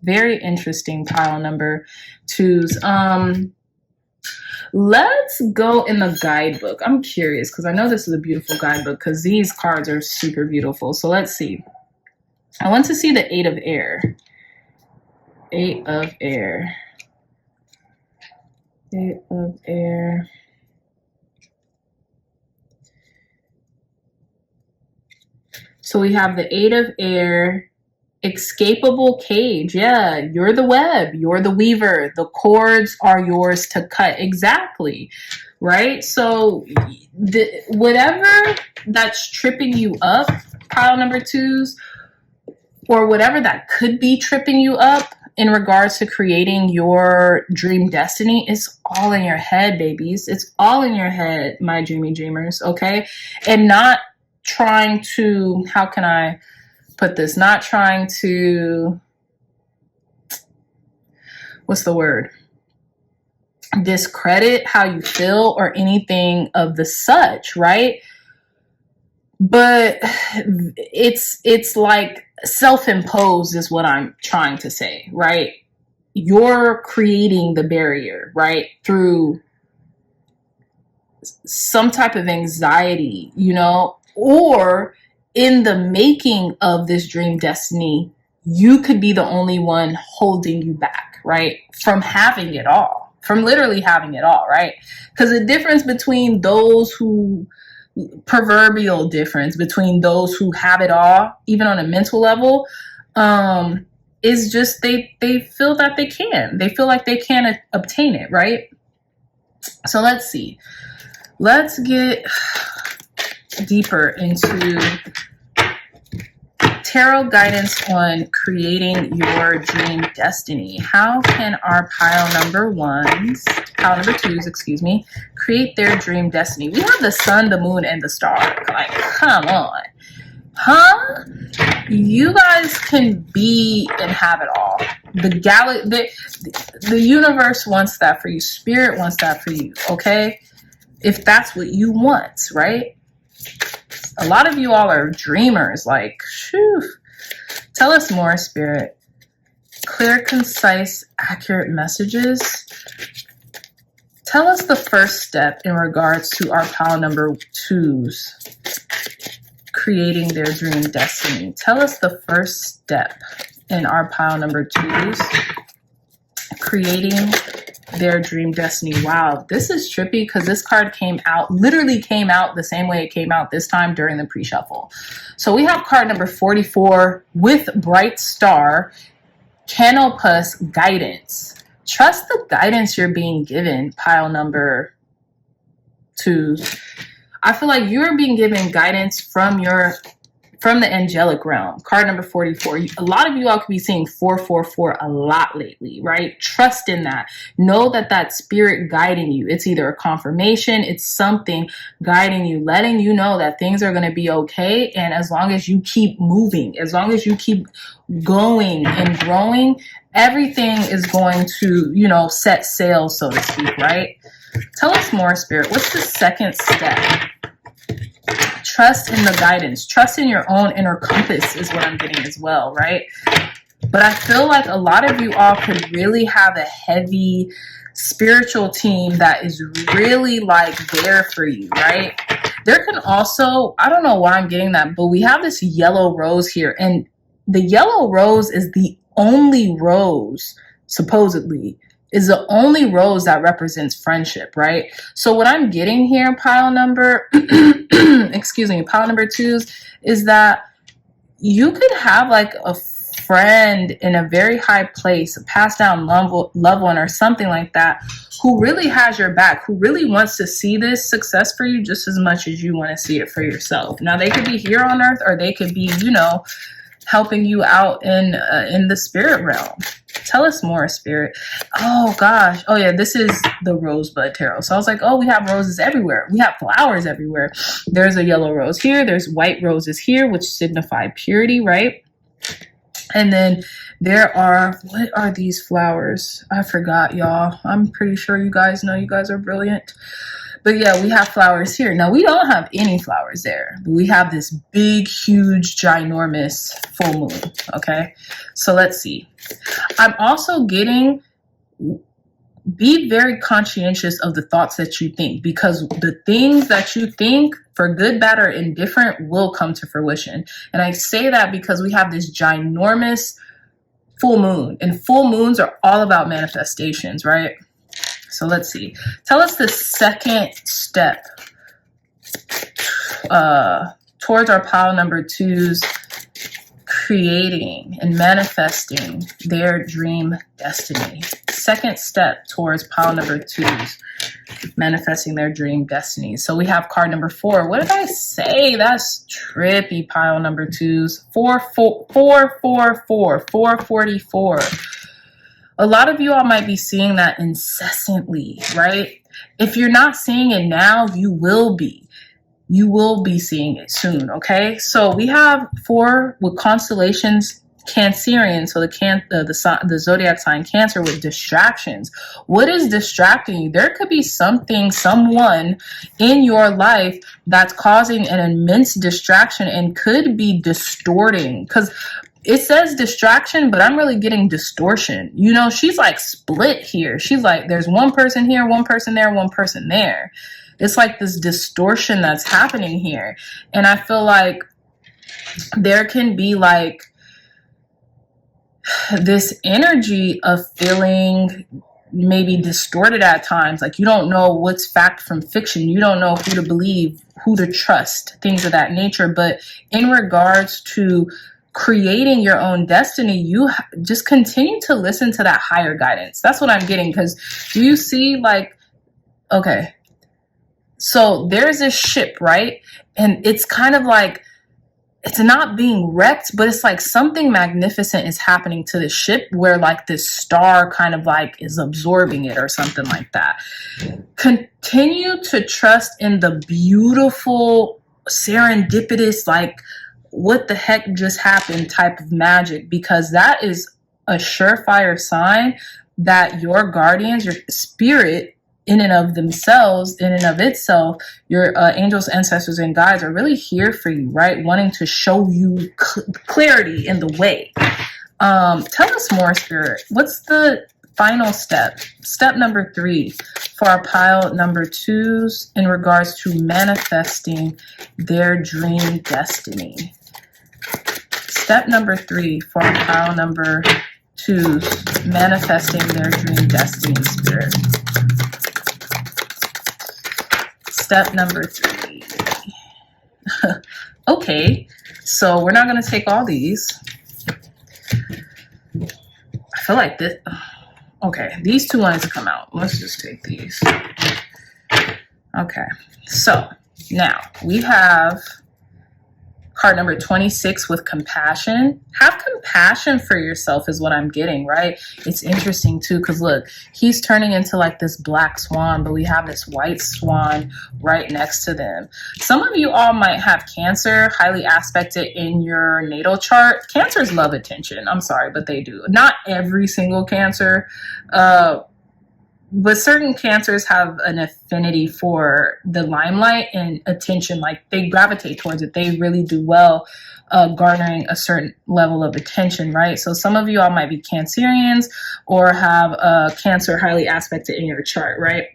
Very interesting, pile number 2s. Let's go in the guidebook. I'm curious because I know this is a beautiful guidebook because these cards are super beautiful. So let's see. I want to see the 8 of air. 8 of air. 8 of air. So we have the 8 of air. Escapable cage. Yeah, you're the web, you're the weaver, the cords are yours to cut. Exactly, right? So whatever that's tripping you up, pile number 2s, or whatever that could be tripping you up in regards to creating your dream destiny, is all in your head, babies. It's all in your head, my dreamy dreamers, okay? And not trying to, how can I put this, not trying to, what's the word? Discredit how you feel or anything of the such, right? But it's like self-imposed is what I'm trying to say, right? You're creating the barrier, right? Through some type of anxiety, you know, or in the making of this dream destiny, you could be the only one holding you back, right? From having it all, from literally having it all, right? Because the difference between those who, proverbial difference between those who have it all, even on a mental level, is just they feel that they can. They feel like they can obtain it, right? So let's see. Let's get deeper into tarot guidance on creating your dream destiny. How can our pile number 2s, excuse me, create their dream destiny? We have the sun, the moon, and the star. Like, come on. Huh? You guys can be and have it all. The universe wants that for you. Spirit wants that for you, okay? If that's what you want, right? A lot of you all are dreamers, like, shoo. Tell us more, Spirit. Clear, concise, accurate messages. Tell us the first step in regards to our pile number 2s creating their dream destiny. Tell us the first step in our pile number 2s creating their dream destiny. Wow, this is trippy because this card literally came out the same way it came out this time during the pre-shuffle. So we have card number 44 with Bright Star, Canopus, Guidance. Trust the guidance you're being given, pile number 2s. I feel like you're being given guidance from the angelic realm. Card number 44. A lot of you all could be seeing 444 a lot lately, right? Trust in that. Know that that spirit guiding you. It's either a confirmation, it's something guiding you, letting you know that things are going to be okay. And as long as you keep moving, as long as you keep going and growing, everything is going to, set sail, so to speak, right? Tell us more, Spirit. What's the second step? Trust in the guidance. Trust in your own inner compass is what I'm getting as well, right? But I feel like a lot of you all could really have a heavy spiritual team that is really like there for you, right? There can also, I don't know why I'm getting that, but we have this yellow rose here. And the yellow rose is the only rose, supposedly, is the only rose that represents friendship, right? So what I'm getting here, pile number, excuse me, pile number 2s, is that you could have like a friend in a very high place, a passed down loved one or something like that, who really has your back, who really wants to see this success for you just as much as you want to see it for yourself. Now, they could be here on earth, or they could be, helping you out in the spirit realm. Tell us more, Spirit. Oh, gosh. Oh, yeah, this is the Rosebud Tarot. So I was like, oh, we have roses everywhere. We have flowers everywhere. There's a yellow rose here. There's white roses here, which signify purity, right? And then there are, what are these flowers? I forgot, y'all. I'm pretty sure you guys know. You guys are brilliant. But yeah, we have flowers here. Now, we don't have any flowers there. But we have this big, huge, ginormous full moon, okay? So let's see. I'm also getting, be very conscientious of the thoughts that you think, because the things that you think, for good, bad, or indifferent, will come to fruition. And I say that because we have this ginormous full moon, and full moons are all about manifestations, right? So let's see. Tell us the second step towards our pile number 2s creating and manifesting their dream destiny. Second step towards pile number 2s manifesting their dream destiny. So we have card number 4. What did I say? That's trippy, pile number 2s. 444. A lot of you all might be seeing that incessantly, right? If you're not seeing it now, you will be. You will be seeing it soon, okay? So we have 4 with constellations, Cancerian, so the zodiac sign Cancer, with distractions. What is distracting you? There could be something, someone in your life that's causing an immense distraction and could be distorting, because it says distraction, but I'm really getting distortion. She's like split here. She's like, there's one person here, one person there, one person there. It's like this distortion that's happening here. And I feel like there can be like this energy of feeling maybe distorted at times. Like you don't know what's fact from fiction. You don't know who to believe, who to trust, things of that nature. But in regards to creating your own destiny, you just continue to listen to that higher guidance. That's what I'm getting. Because do you see, like, okay, so there's this ship, right? And it's kind of like, it's not being wrecked, but it's like something magnificent is happening to the ship, where like this star kind of like is absorbing it or something like that. Continue to trust in the beautiful, serendipitous, like what the heck just happened type of magic, because that is a surefire sign that your guardians, your spirit in and of themselves, in and of itself, your angels, ancestors, and guides are really here for you, right? Wanting to show you clarity in the way. Tell us more, Spirit. What's the final step? Step number 3 for our pile number 2s in regards to manifesting their dream destiny. Step number 3 for our pile number 2s, manifesting their dream destiny, Spirit. Step number 3. Okay, so we're not going to take all these. I feel like this. Okay, these 2 wanted to come out. Let's just take these. Okay, so now we have card number 26 with compassion. Have compassion for yourself is what I'm getting, right? It's interesting too, because look, he's turning into like this black swan, but we have this white swan right next to them. Some of you all might have Cancer highly aspected in your natal chart. Cancers love attention. I'm sorry, but they do. Not every single Cancer, but certain Cancers have an affinity for the limelight and attention. Like they gravitate towards it. They really do well garnering a certain level of attention, right? So some of you all might be Cancerians or have Cancer highly aspected in your chart, right?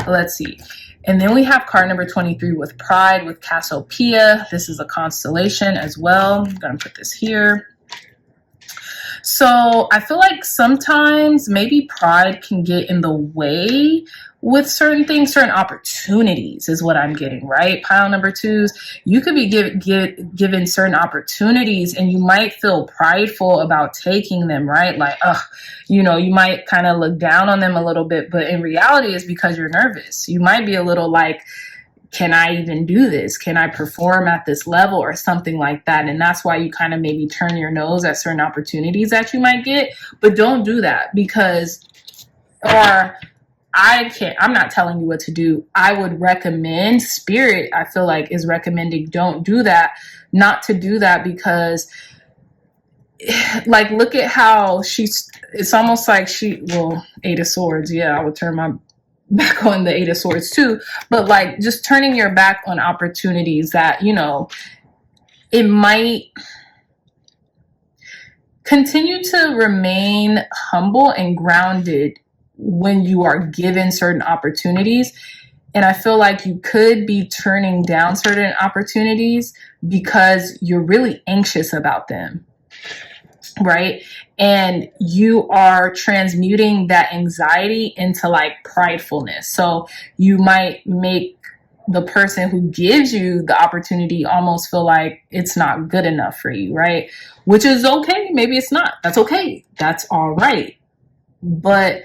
Let's see. And then we have card number 23 with pride, with Cassiopeia. This is a constellation as well. I'm going to put this here. So I feel like sometimes maybe pride can get in the way with certain things, certain opportunities is what I'm getting, right? Pile number 2s, you could be given certain opportunities and you might feel prideful about taking them, right? Like, you know, you might kind of look down on them a little bit, but in reality it's because you're nervous. You might be a little like, can I even do this? Can I perform at this level or something like that? And that's why you kind of maybe turn your nose at certain opportunities that you might get, but don't do that because, or I'm not telling you what to do. I would recommend, Spirit, I feel like is recommending don't do that, not to do that because like, look at how it's almost like well, 8 of Swords. Yeah, I would turn my back on the 8 of Swords too, but like just turning your back on opportunities that, you know, it might continue to remain humble and grounded when you are given certain opportunities. And I feel like you could be turning down certain opportunities because you're really anxious about them, right? And you are transmuting that anxiety into like pridefulness. So you might make the person who gives you the opportunity almost feel like it's not good enough for you, right? Which is okay. Maybe it's not. That's okay. That's all right. But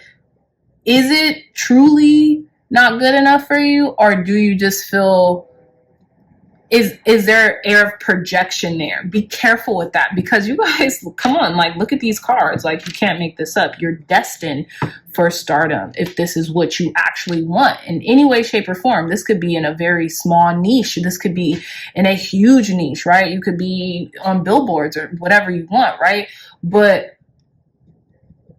is it truly not good enough for you? Or do you just feel, is there an air of projection there? Be careful with that because you guys, come on, like look at these cards. Like you can't make this up. You're destined for stardom if this is what you actually want in any way, shape, or form. This could be in a very small niche. This could be in a huge niche, right? You could be on billboards or whatever you want, right? But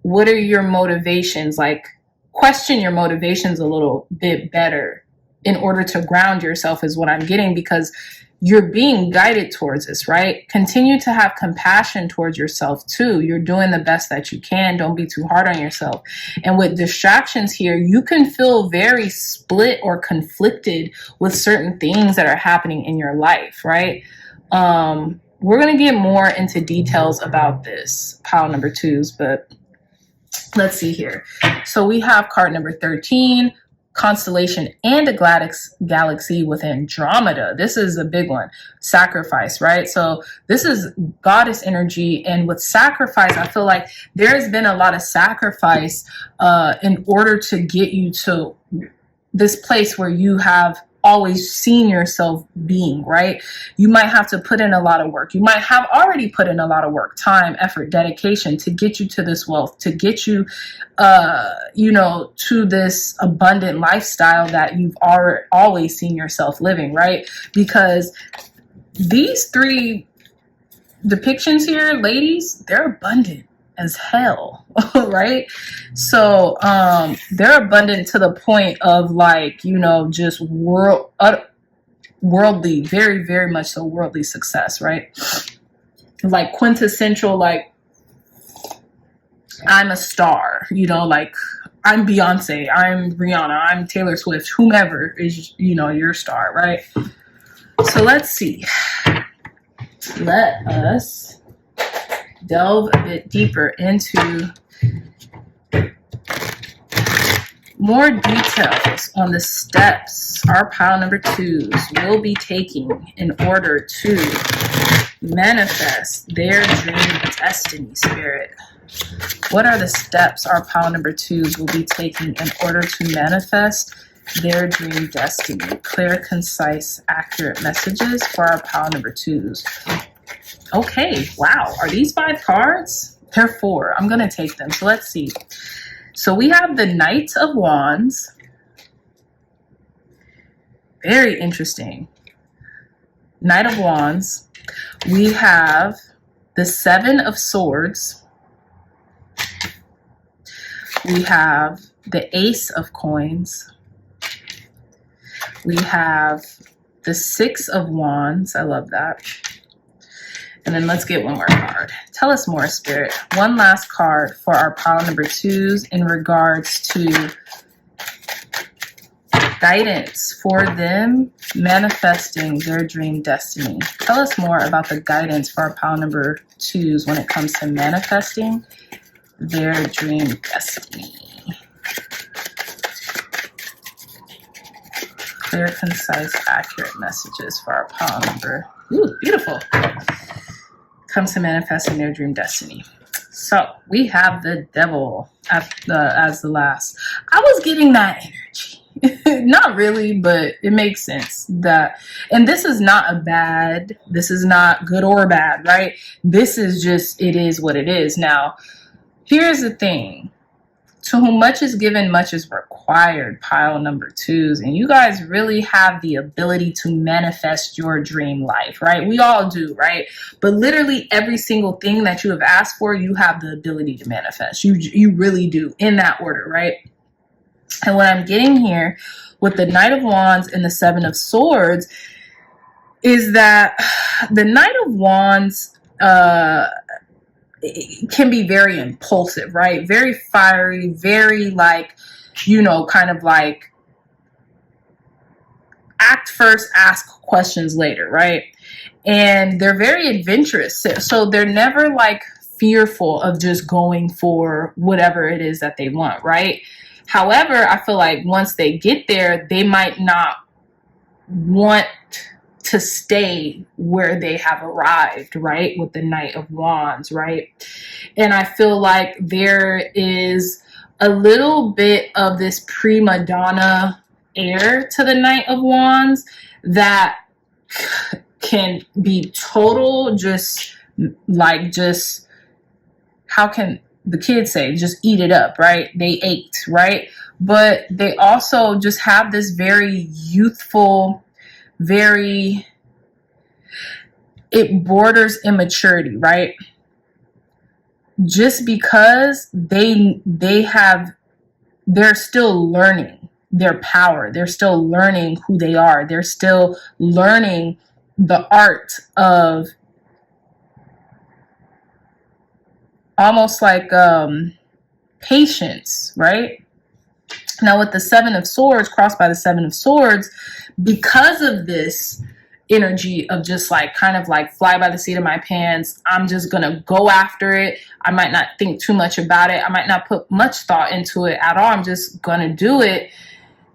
what are your motivations? Like question your motivations a little bit better in order to ground yourself is what I'm getting, because you're being guided towards this, right? Continue to have compassion towards yourself too. You're doing the best that you can. Don't be too hard on yourself. And with distractions here, you can feel very split or conflicted with certain things that are happening in your life, right? We're going to get more into details about this, pile number 2s, but let's see here. So we have card number 13, constellation and a galaxy with Andromeda. This is a big one. Sacrifice, right? So this is goddess energy. And with sacrifice, I feel like there's been a lot of sacrifice in order to get you to this place where you have always seen yourself being, right? You might have to put in a lot of work. You might have already put in a lot of work, time, effort, dedication to get you to this wealth, to get you, you know, to this abundant lifestyle that you've always seen yourself living, right? Because these 3 depictions here, ladies, they're abundant as hell, right? So they're abundant to the point of like, you know, just worldly, very, very much so worldly success, right? Like quintessential, like, I'm a star, you know, like I'm Beyonce, I'm Rihanna, I'm Taylor Swift, whomever is, you know, your star, right? So let's see. Let us delve a bit deeper into more details on the steps our pile number twos will be taking in order to manifest their dream destiny, spirit. What are the steps our pile number twos will be taking in order to manifest their dream destiny? Clear, concise, accurate messages for our pile number twos. Okay, wow. Are these 5 cards? They're 4. I'm going to take them. So let's see. So we have the Knight of Wands. Very interesting. Knight of Wands. We have the 7 of Swords. We have the Ace of Coins. We have the 6 of Wands. I love that. And then let's get one more card. Tell us more, Spirit. One last card for our pile number twos in regards to guidance for them manifesting their dream destiny. Tell us more about the guidance for our pile number twos when it comes to manifesting their dream destiny. Clear, concise, accurate messages for our pile number. Ooh, beautiful. Comes to manifesting their dream destiny. So we have the Devil as the last. I was getting that energy. Not really, but it makes sense that, and this is not a bad, this is not good or bad, right? This is just, it is what it is. Now, here's the thing. To whom much is given, much is required, pile number twos. And you guys really have the ability to manifest your dream life, right? We all do, right? But literally every single thing that you have asked for, you have the ability to manifest. You really do, in that order, right? And what I'm getting here with the Knight of Wands and the 7 of Swords is that the Knight of Wands, it can be very impulsive, right? Very fiery, very like, you know, kind of like act first, ask questions later, right? And they're very adventurous. So they're never like fearful of just going for whatever it is that they want, right? However, I feel like once they get there, they might not want to stay where they have arrived, right? With the Knight of Wands, right? And I feel like there is a little bit of this prima donna air to the Knight of Wands that can be total, just like, just, how can the kids say, just eat it up, right? They ate, right? But they also just have this very youthful, very, it borders immaturity, right? Just because they're still learning their power. They're still learning who they are. They're still learning the art of almost like patience, right? Now with the 7 of Swords crossed by the 7 of Swords, because of this energy of just like kind of like fly by the seat of my pants, I'm just gonna go after it. I might not think too much about it. I might not put much thought into it at all. I'm just gonna do it.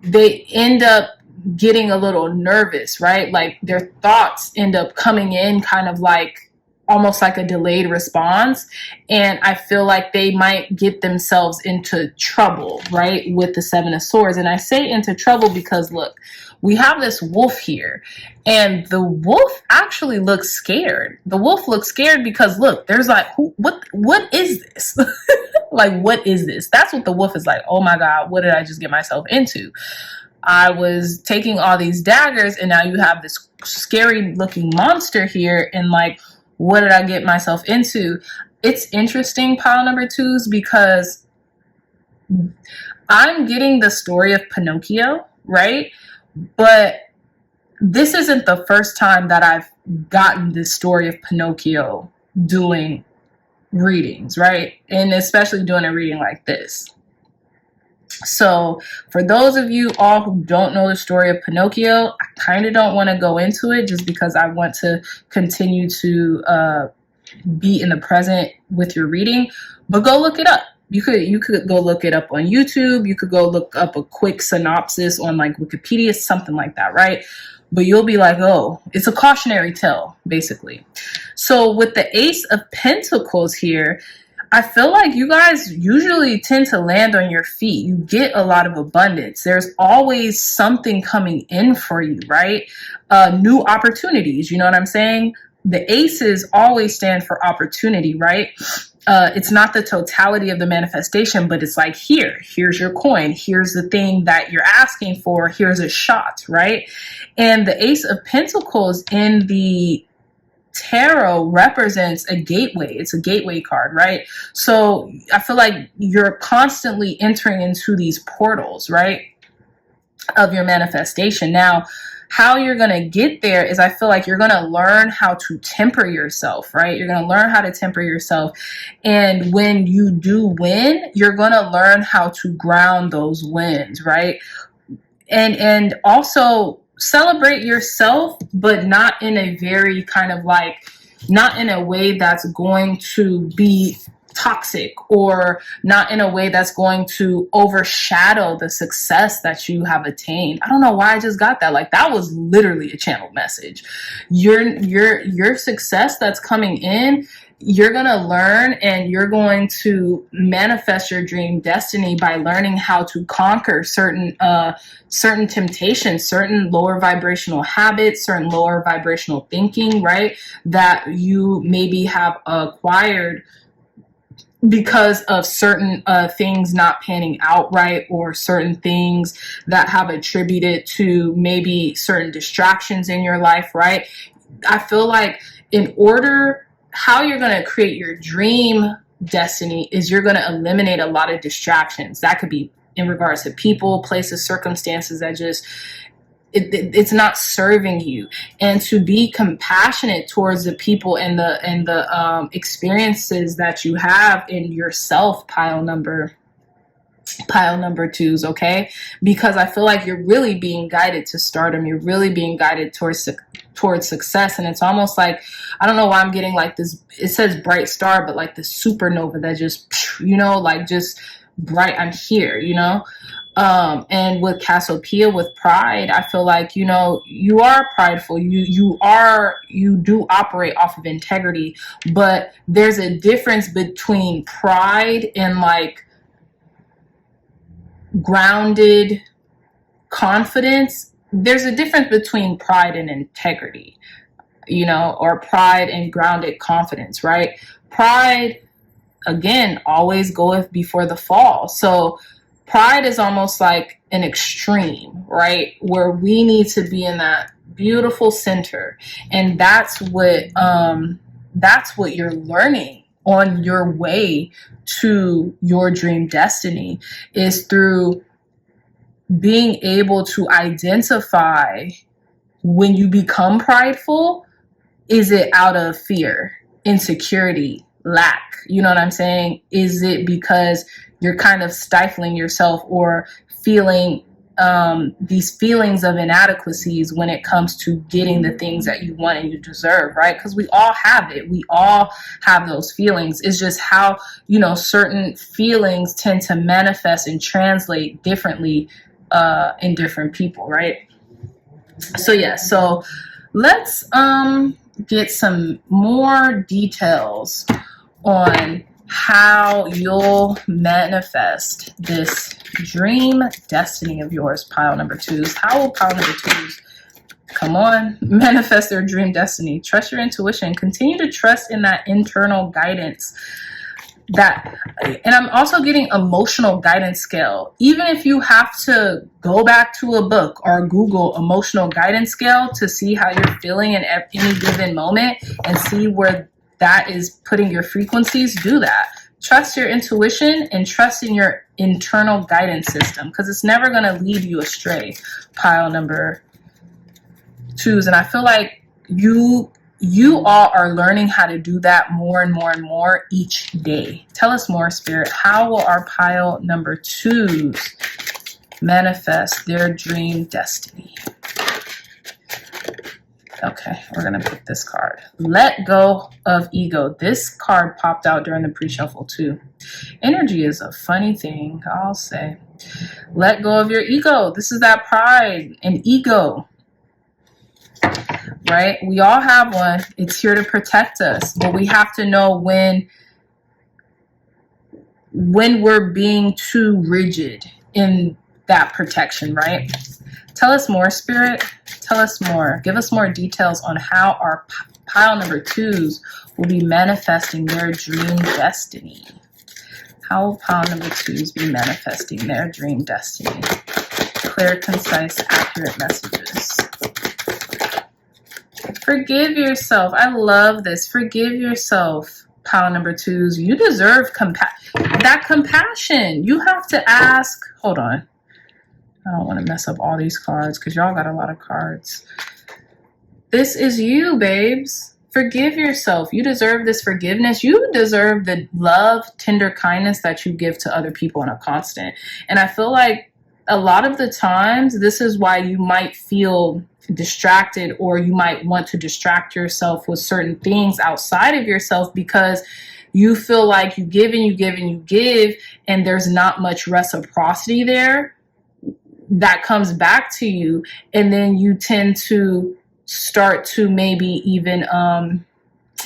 They end up getting a little nervous, right? Like their thoughts end up coming in kind of like almost like a delayed response. And I feel like they might get themselves into trouble, right? With the 7 of Swords. And I say into trouble because look, we have this wolf here, and the wolf actually looks scared. The wolf looks scared because look, there's like, what is this? Like, what is this? That's what the wolf is like. Oh my God, what did I just get myself into? I was taking all these daggers, and now you have this scary looking monster here, and like, what did I get myself into? It's interesting, pile number twos, because I'm getting the story of Pinocchio, right? But this isn't the first time that I've gotten this story of Pinocchio doing readings, right? And especially doing a reading like this. So for those of you all who don't know the story of Pinocchio, I kind of don't want to go into it just because I want to continue to be in the present with your reading, but go look it up. You could go look it up on YouTube. You could go look up a quick synopsis on like Wikipedia, something like that, right? But you'll be like, oh, it's a cautionary tale, basically. So with the Ace of Pentacles here, I feel like you guys usually tend to land on your feet. You get a lot of abundance. There's always something coming in for you, right? New opportunities, you know what I'm saying? The aces always stand for opportunity, right? It's not the totality of the manifestation, but it's like, here's your coin. Here's the thing that you're asking for. Here's a shot, right? And the Ace of Pentacles in the tarot represents a gateway. It's a gateway card, right? So I feel like you're constantly entering into these portals, right, of your manifestation. Now, how you're going to get there is, I feel like you're going to learn how to temper yourself, right? You're going to learn how to temper yourself. And when you do win, you're going to learn how to ground those wins, right? And also celebrate yourself, but not in a very kind of like, not in a way that's going to be toxic, or not in a way that's going to overshadow the success that you have attained. I don't know why I just got that. Like, that was literally a channeled message. Your success that's coming in, you're going to learn, and you're going to manifest your dream destiny by learning how to conquer certain temptations, certain lower vibrational habits, certain lower vibrational thinking, right? That you maybe have acquired because of certain things not panning out right, or certain things that have attributed to maybe certain distractions in your life, right? I feel like how you're going to create your dream destiny is you're going to eliminate a lot of distractions. That could be in regards to people, places, circumstances that just, it's not serving you. And to be compassionate towards the people and the experiences that you have in yourself, pile number twos, okay? Because I feel like you're really being guided to stardom. You're really being guided towards success. And it's almost like, I don't know why I'm getting like this, it says bright star, but like the supernova that just, you know, like just bright, I'm here, you know? And with Cassiopeia, with pride, I feel like, you know, you are prideful. You do operate off of integrity, but there's a difference between pride and like grounded confidence. There's a difference between pride and integrity, you know, or pride and grounded confidence, right? Pride, again, always goeth before the fall. So pride is almost like an extreme, right? Where we need to be in that beautiful center. And that's what you're learning on your way to your dream destiny, is through being able to identify when you become prideful. Is it out of fear, insecurity, lack? You know what I'm saying? Is it because you're kind of stifling yourself, or feeling these feelings of inadequacies when it comes to getting the things that you want and you deserve, right? Because we all have it. We all have those feelings. It's just how, you know, certain feelings tend to manifest and translate differently in different people, right? So yeah, so let's get some more details on how you'll manifest this dream destiny of yours, pile number twos. How will pile number twos, come on, manifest their dream destiny? Trust your intuition. Continue to trust in that internal guidance. that, and I'm also getting emotional guidance scale. Even if you have to go back to a book or Google emotional guidance scale to see how you're feeling in any given moment and see where that is putting your frequencies, do that. Trust your intuition and trust in your internal guidance system, because it's never going to lead you astray, pile number 2s. And I feel like you all are learning how to do that more and more and more each day. Tell us more, Spirit. How will our pile number 2s manifest their dream destiny? Okay, we're going to pick this card. Let go of ego. This card popped out during the pre-shuffle too. Energy is a funny thing, I'll say. Let go of your ego. This is that pride and ego. Right? We all have one. It's here to protect us. But we have to know when we're being too rigid in that protection, right? Tell us more, Spirit. Tell us more. Give us more details on how our pile number 2s will be manifesting their dream destiny. How will pile number 2s be manifesting their dream destiny? Clear, concise, accurate messages. Forgive yourself. I love this. Forgive yourself, pile number 2s. You deserve that compassion. You have to ask. Hold on. I don't want to mess up all these cards because y'all got a lot of cards. This is you, babes. Forgive yourself. You deserve this forgiveness. You deserve the love, tender kindness that you give to other people on a constant. And I feel like a lot of the times, this is why you might feel distracted, or you might want to distract yourself with certain things outside of yourself, because you feel like you give and you give and you give, and there's not much reciprocity there that comes back to you. And then you tend to start to maybe even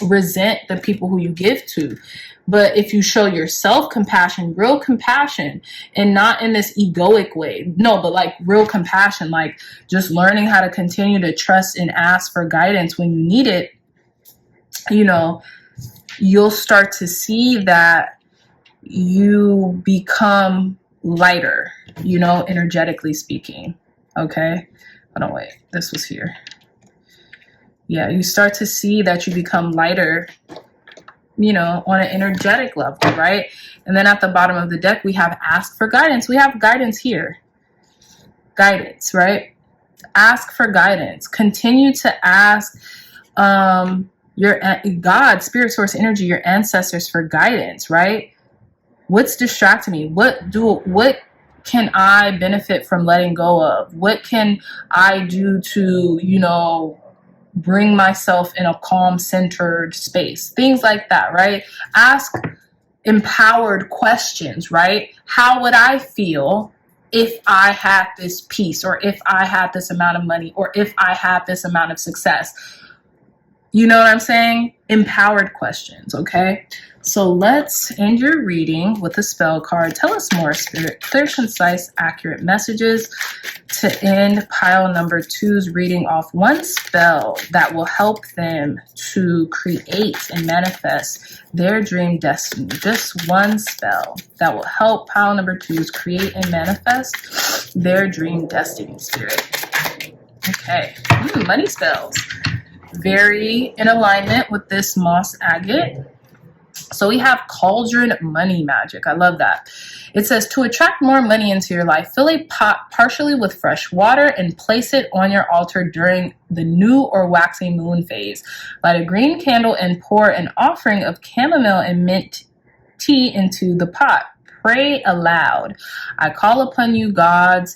resent the people who you give to. But if you show yourself compassion, real compassion, and not in this egoic way, no, but like real compassion, like just learning how to continue to trust and ask for guidance when you need it, you know, you'll start to see that you become lighter, you know, energetically speaking. Okay. Hold on, wait, this was here. Yeah, you start to see that you become lighter, you know, on an energetic level, right? And then at the bottom of the deck, we have ask for guidance. We have guidance here. Guidance, right? Ask for guidance. Continue to ask your God, spirit, source, energy, your ancestors for guidance, right? What's distracting me? What can I benefit from letting go of? What can I do to, you know, bring myself in a calm, centered space? Things like that, right? Ask empowered questions, right? How would I feel if I had this peace, or if I had this amount of money, or if I had this amount of success? You know what I'm saying? Empowered questions, okay? So let's end your reading with a spell card. Tell us more, Spirit. Clear, concise, accurate messages to end pile number 2's reading off one spell that will help them to create and manifest their dream destiny. Just one spell that will help pile number 2's create and manifest their dream destiny, Spirit. Okay, money spells. Very in alignment with this moss agate. So we have cauldron money magic. I love that. It says, to attract more money into your life, fill a pot partially with fresh water and place it on your altar during the new or waxing moon phase. Light a green candle and pour an offering of chamomile and mint tea into the pot. Pray aloud. I call upon you, God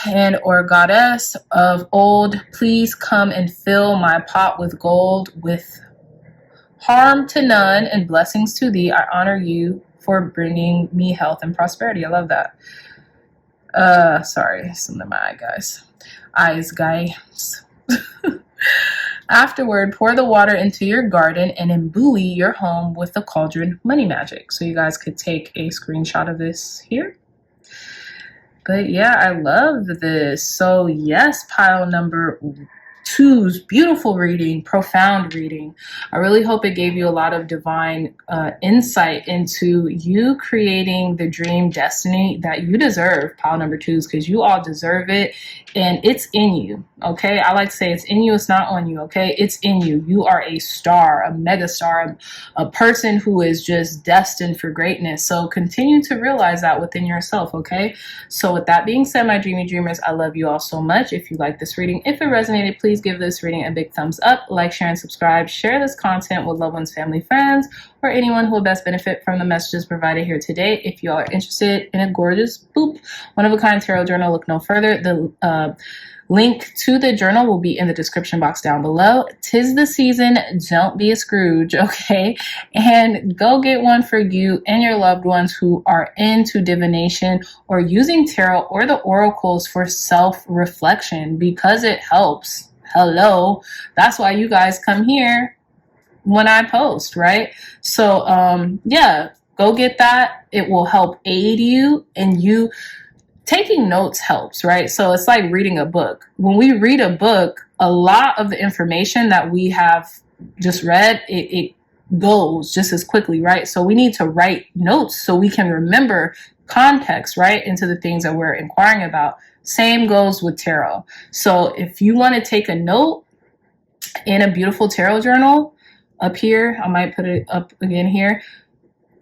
and or goddess of old, please come and fill my pot with gold, with harm to none and blessings to thee. I honor you for bringing me health and prosperity. I love that. Sorry, something in my eye, guys. Afterward, pour the water into your garden and imbue your home with the cauldron money magic. So you guys could take a screenshot of this here. But yeah, I love this. So yes, pile number twos, beautiful reading, profound reading. I really hope it gave you a lot of divine insight into you creating the dream destiny that you deserve, pile number twos, because you all deserve it and it's in you. Okay, I like to say it's in you, it's not on you. Okay, it's in you. You are a star, a mega star, a person who is just destined for greatness. So continue to realize that within yourself. Okay, so with that being said, my dreamy dreamers, I love you all so much. If you like this reading, if it resonated, please give this reading a big thumbs up, like, share, and subscribe. Share this content with loved ones, family, friends, or anyone who will best benefit from the messages provided here today. If you all are interested in a gorgeous, one-of-a-kind tarot journal, look no further. The link to the journal will be in the description box down below. 'Tis the season, don't be a Scrooge, okay? And go get one for you and your loved ones who are into divination or using tarot or the oracles for self-reflection, because it helps. Hello, that's why you guys come here when I post, right? So yeah, go get that. It will help aid you, and you taking notes helps, right? So it's like reading a book. When we read a book, a lot of the information that we have just read, it goes just as quickly, right? So we need to write notes so we can remember context, right, into the things that we're inquiring about. Same goes with tarot. So if you want to take a note in a beautiful tarot journal up here, I might put it up again here.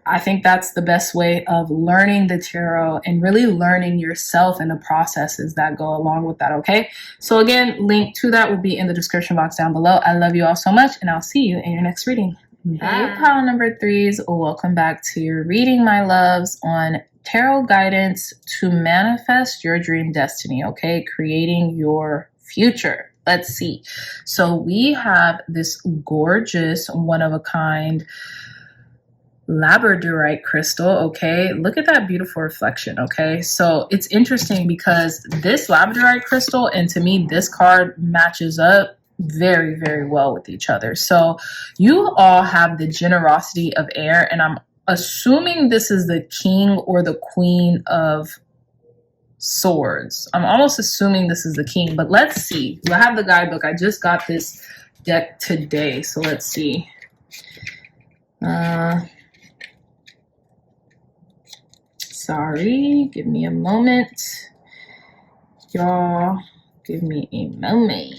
I think that's the best way of learning the tarot and really learning yourself and the processes that go along with that, okay? So again, link to that will be in the description box down below. I love you all so much, and I'll see you in your next reading. Hey, pile number threes, welcome back to your reading, my loves, on tarot guidance to manifest your dream destiny, okay? Creating your future. Let's see. So we have this gorgeous, one-of-a-kind Labradorite crystal, okay? Look at that beautiful reflection, okay? So it's interesting because this Labradorite crystal, and to me, this card matches up very, very well with each other. So you all have the generosity of air, and I'm assuming this is the king or the queen of swords. I'm almost assuming this is the king, but let's see. I have the guidebook. I just got this deck today, so let's see. Sorry, give me a moment. Y'all, give me a moment.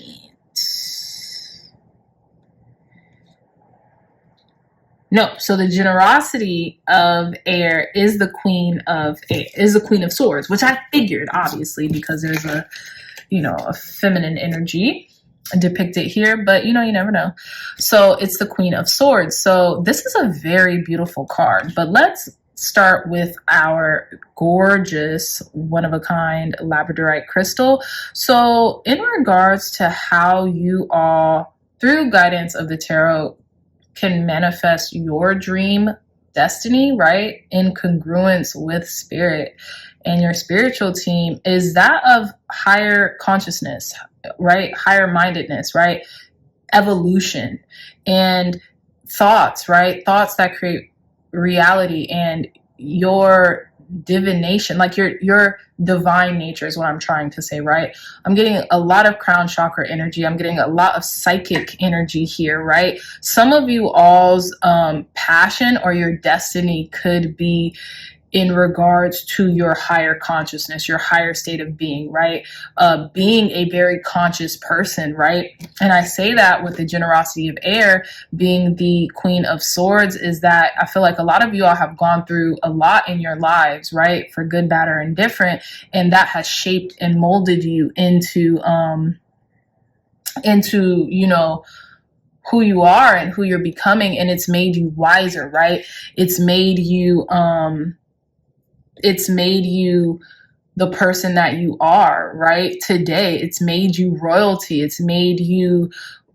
No, so the generosity of air is the queen of air, is the queen of swords, which I figured, obviously, because there's a, you know, a feminine energy depicted here, but you know, you never know. So it's the queen of swords. So this is a very beautiful card, but let's start with our gorgeous, one-of-a-kind Labradorite crystal. So in regards to how you all, through guidance of the tarot, can manifest your dream destiny, right, in congruence with spirit and your spiritual team, is that of higher consciousness, right, higher mindedness, right, evolution, and thoughts, right, thoughts that create reality, and your divination, like your divine nature is what I'm trying to say, right? I'm getting a lot of crown chakra energy. I'm getting a lot of psychic energy here, right? Some of you all's passion or your destiny could be in regards to your higher consciousness, your higher state of being, right? Being a very conscious person, right? And I say that with the generosity of air being the queen of swords, is that I feel like a lot of you all have gone through a lot in your lives, right? For good, bad, or indifferent. And that has shaped and molded you into, you know, who you are and who you're becoming. And it's made you wiser, right? It's made you, the person that you are, right? Today, it's made you royalty. It's made you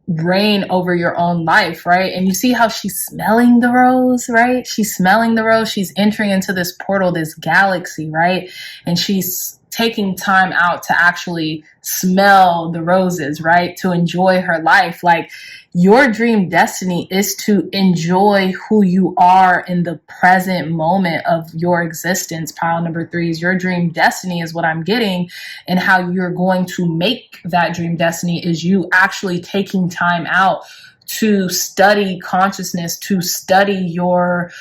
reign over your own life, right? And you see how she's smelling the rose, right? She's smelling the rose. She's entering into this portal, this galaxy, right? And she's taking time out to actually smell the roses, right? To enjoy her life. Like, your dream destiny is to enjoy who you are in the present moment of your existence. Pile number 3 is your dream destiny is what I'm getting. And how you're going to make that dream destiny is you actually taking time out to study consciousness, to study your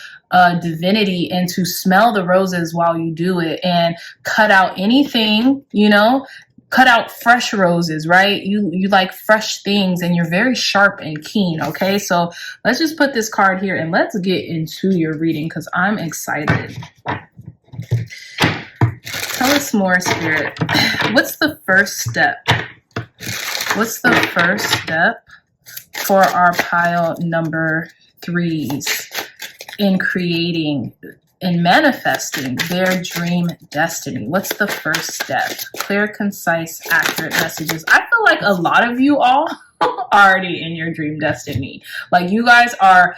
divinity, and to smell the roses while you do it, and cut out anything, you know, cut out fresh roses, right? You like fresh things, and you're very sharp and keen. Okay, so let's just put this card here and let's get into your reading, because I'm excited. Tell us more, Spirit. What's the first step? What's the first step for our pile number 3s in creating and manifesting their dream destiny? What's the first step? Clear, concise, accurate messages. I feel like a lot of you all are already in your dream destiny. Like, you guys are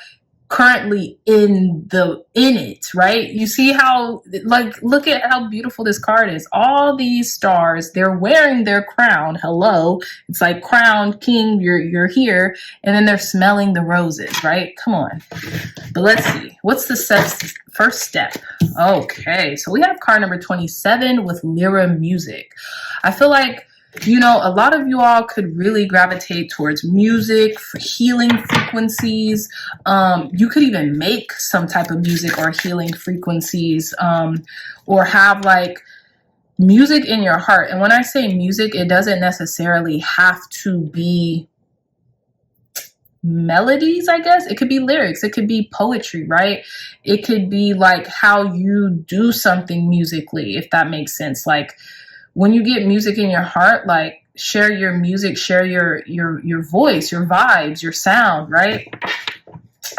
currently in it, right? You see how, like, look at how beautiful this card is. All these stars, they're wearing their crown. Hello, it's like crown king, you're here, and then they're smelling the roses, right? Come on. But let's see, what's the first step? Okay, so we have card number 27 with lyra music. I feel like, you know, a lot of you all could really gravitate towards music for healing frequencies. You could even make some type of music or healing frequencies, or have like music in your heart. And when I say music, it doesn't necessarily have to be melodies, I guess. It could be lyrics, it could be poetry, right? It could be like how you do something musically, if that makes sense. Like, when you get music in your heart, like, share your music, share your voice, your vibes, your sound, right?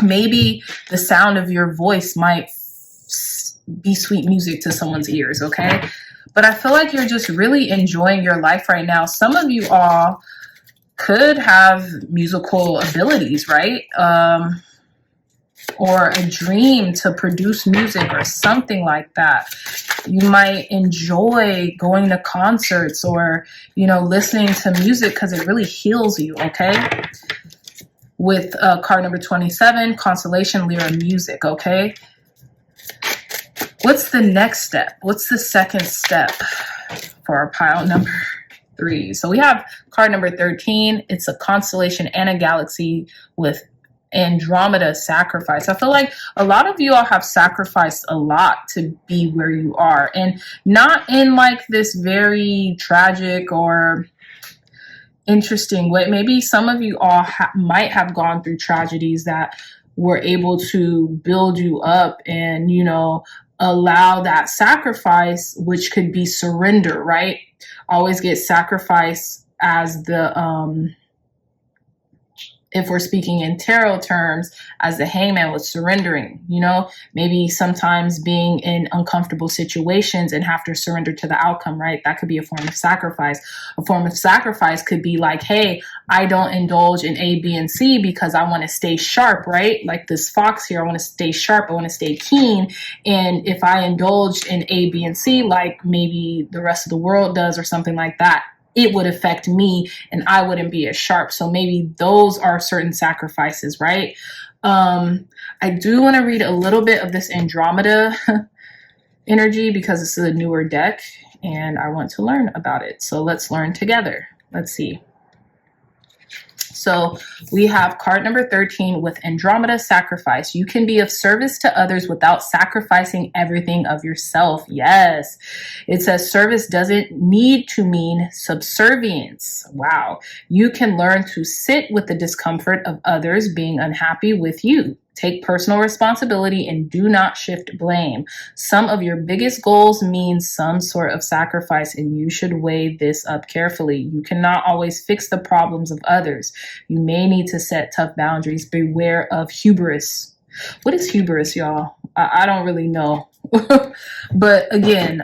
Maybe the sound of your voice might be sweet music to someone's ears, okay? But I feel like you're just really enjoying your life right now. Some of you all could have musical abilities, right? Or a dream to produce music or something like that. You might enjoy going to concerts or, you know, listening to music because it really heals you, okay? With card number 27, constellation, lyra music, okay? What's the next step? What's the second step for our pile number 3? So we have card number 13. It's a constellation and a galaxy with Andromeda sacrifice. I feel like a lot of you all have sacrificed a lot to be where you are, and not in like this very tragic or interesting way. Maybe some of you all might have gone through tragedies that were able to build you up and, you know, allow that sacrifice, which could be surrender, right? Always get sacrifice as the if we're speaking in tarot terms, as the hangman was surrendering, you know, maybe sometimes being in uncomfortable situations and have to surrender to the outcome, right? That could be a form of sacrifice. A form of sacrifice could be like, hey, I don't indulge in A, B, and C because I want to stay sharp, right? Like this fox here, I want to stay sharp, I want to stay keen. And if I indulge in A, B, and C, like maybe the rest of the world does or something like that, it would affect me and I wouldn't be as sharp. So maybe those are certain sacrifices, right? I do want to read a little bit of this Andromeda energy because it's a newer deck and I want to learn about it. So let's learn together. Let's see. So we have card number 13 with Andromeda sacrifice. You can be of service to others without sacrificing everything of yourself. Yes. It says service doesn't need to mean subservience. Wow. You can learn to sit with the discomfort of others being unhappy with you. Take personal responsibility and do not shift blame. Some of your biggest goals mean some sort of sacrifice, and you should weigh this up carefully. You cannot always fix the problems of others. You may need to set tough boundaries. Beware of hubris. What is hubris, y'all? I don't really know. But again,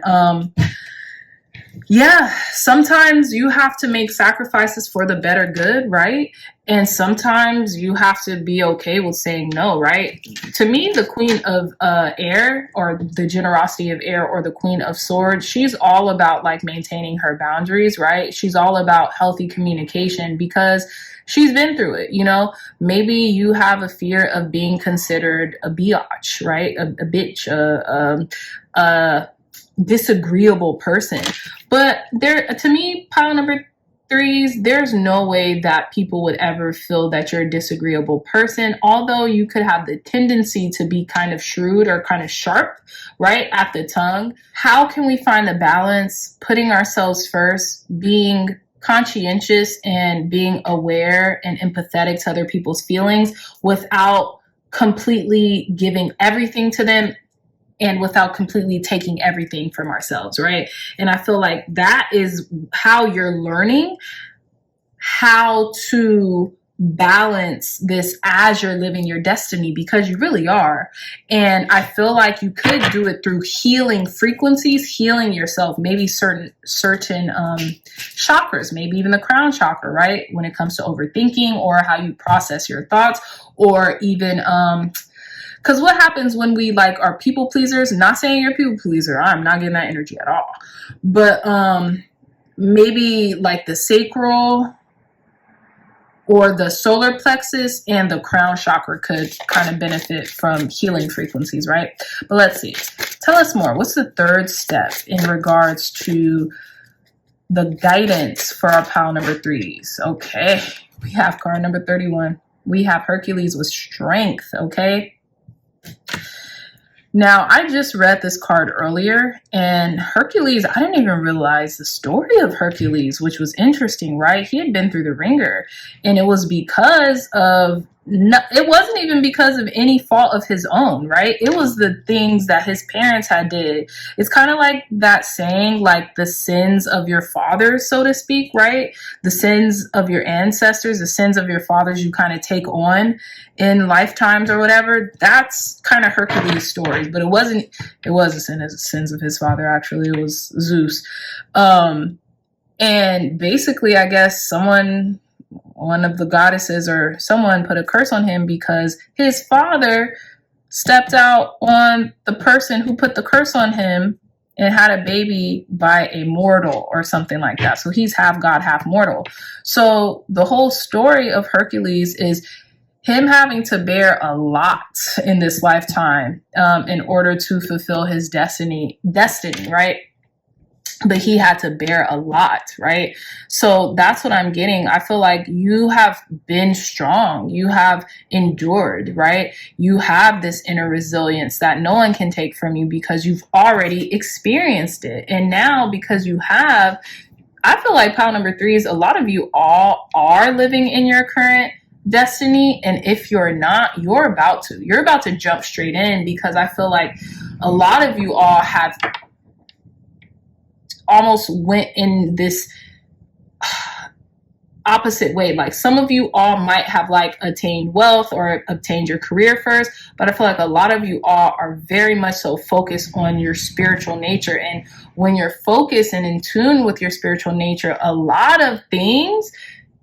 Yeah, sometimes you have to make sacrifices for the better good, right? And sometimes you have to be okay with saying no, right? To me, the queen of air, or the generosity of air, or the queen of swords, she's all about like maintaining her boundaries, right? She's all about healthy communication because she's been through it, you know? Maybe you have a fear of being considered a biatch, right? A bitch, a disagreeable person. But there, to me, pile number threes, there's no way that people would ever feel that you're a disagreeable person, although you could have the tendency to be kind of shrewd or kind of sharp, right, at the tongue. How can we find the balance, putting ourselves first, being conscientious and being aware and empathetic to other people's feelings without completely giving everything to them and without completely taking everything from ourselves, right? And I feel like that is how you're learning how to balance this as you're living your destiny, because you really are. And I feel like you could do it through healing frequencies, healing yourself, maybe certain chakras, maybe even the crown chakra, right? When it comes to overthinking or how you process your thoughts, or even because what happens when we like are people pleasers? Not saying you're a people pleaser. I'm not getting that energy at all. But maybe like the sacral or the solar plexus and the crown chakra could kind of benefit from healing frequencies, right? But let's see. Tell us more. What's the third step in regards to the guidance for our pile number threes? Okay. We have card number 31. We have Hercules with strength, okay? Now, I just read this card earlier, and Hercules, I didn't even realize the story of Hercules, which was interesting, right? He had been through the ringer, and it was because of, it wasn't even because of any fault of his own, right? It was the things that his parents had did. It's kind of like that saying, like the sins of your fathers, so to speak, right? The sins of your ancestors, the sins of your fathers you kind of take on in lifetimes or whatever. That's kind of Hercules' story, but it was a sin as sins of his father. Actually, it was Zeus. And basically, I guess one of the goddesses or someone put a curse on him because his father stepped out on the person who put the curse on him and had a baby by a mortal or something like that. So he's half god, half mortal. So the whole story of Hercules is him having to bear a lot in this lifetime in order to fulfill his destiny, right? But he had to bear a lot, right? So that's what I'm getting. I feel like you have been strong. You have endured, right? You have this inner resilience that no one can take from you because you've already experienced it. And now, because you have, I feel like pile number three is a lot of you all are living in your current destiny. And if you're not, you're about to jump straight in, because I feel like a lot of you all have almost went in this opposite way. Like some of you all might have like attained wealth or obtained your career first, but I feel like a lot of you all are very much so focused on your spiritual nature. And when you're focused and in tune with your spiritual nature, a lot of things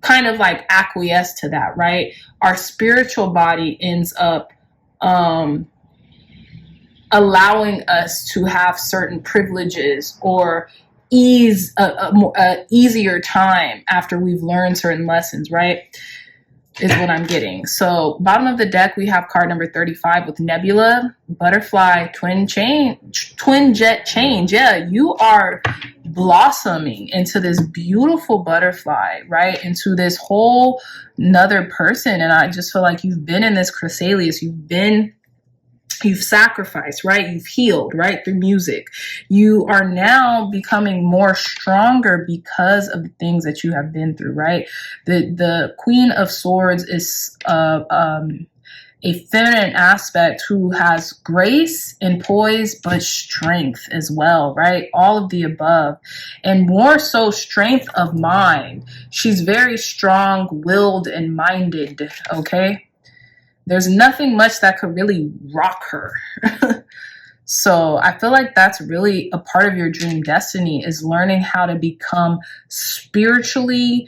kind of like acquiesce to that, right? Our spiritual body ends up allowing us to have certain privileges or easier time after we've learned certain lessons, right? Is what I'm getting. So bottom of the deck, we have card number 35 with Nebula, Butterfly, Twin Jet Change. Yeah, you are blossoming into this beautiful butterfly, right? Into this whole another person. And I just feel like you've been in this chrysalis. You've sacrificed, right? You've healed, right? Through music. You are now becoming more stronger because of the things that you have been through, right? The Queen of Swords is a feminine aspect who has grace and poise, but strength as well, right? All of the above, and more so strength of mind. She's very strong-willed and minded, okay? There's nothing much that could really rock her. So I feel like that's really a part of your dream destiny, is learning how to become spiritually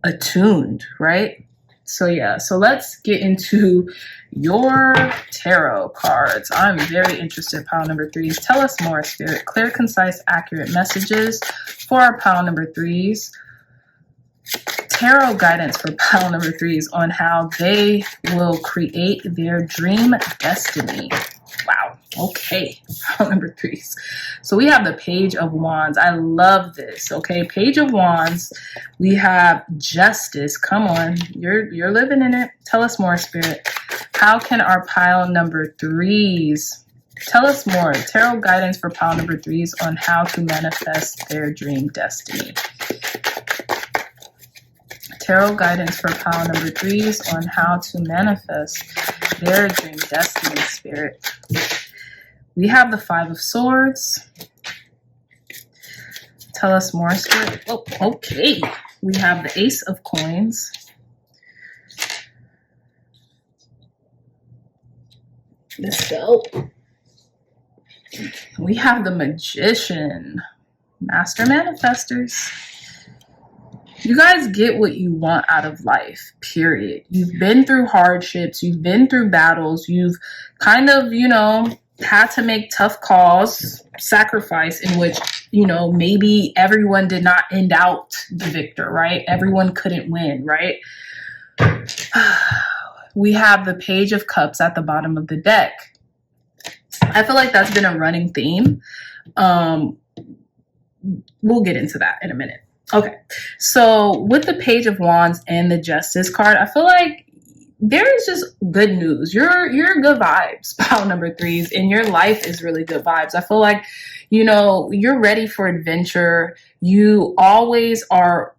attuned, right? So yeah, so let's get into your tarot cards. I'm very interested. Pile number 3s. Tell us more, Spirit. Clear, concise, accurate messages for our pile number 3s. Tarot guidance for pile number 3s on how they will create their dream destiny. Wow. Okay. Pile number 3s. So we have the Page of Wands. I love this. Okay. Page of Wands. We have Justice. Come on. You're living in it. Tell us more, Spirit. How can our pile number 3s tell us more? Tarot guidance for pile number 3s on how to manifest their dream destiny. Tarot guidance for pile number 3s on how to manifest their dream destiny, Spirit. We have the 5 of Swords. Tell us more, Spirit. Oh, okay. We have the Ace of Coins. Let's go. We have the Magician. Master Manifestors. You guys get what you want out of life, period. You've been through hardships. You've been through battles. You've kind of, you know, had to make tough calls, sacrifice, in which, you know, maybe everyone did not end out the victor, right? Everyone couldn't win, right? We have the Page of Cups at the bottom of the deck. I feel like that's been a running theme. We'll get into that in a minute. Okay, so with the Page of Wands and the Justice card, I feel like there is just good news. You're good vibes, pile number 3s, and your life is really good vibes. I feel like, you know, you're ready for adventure. You always are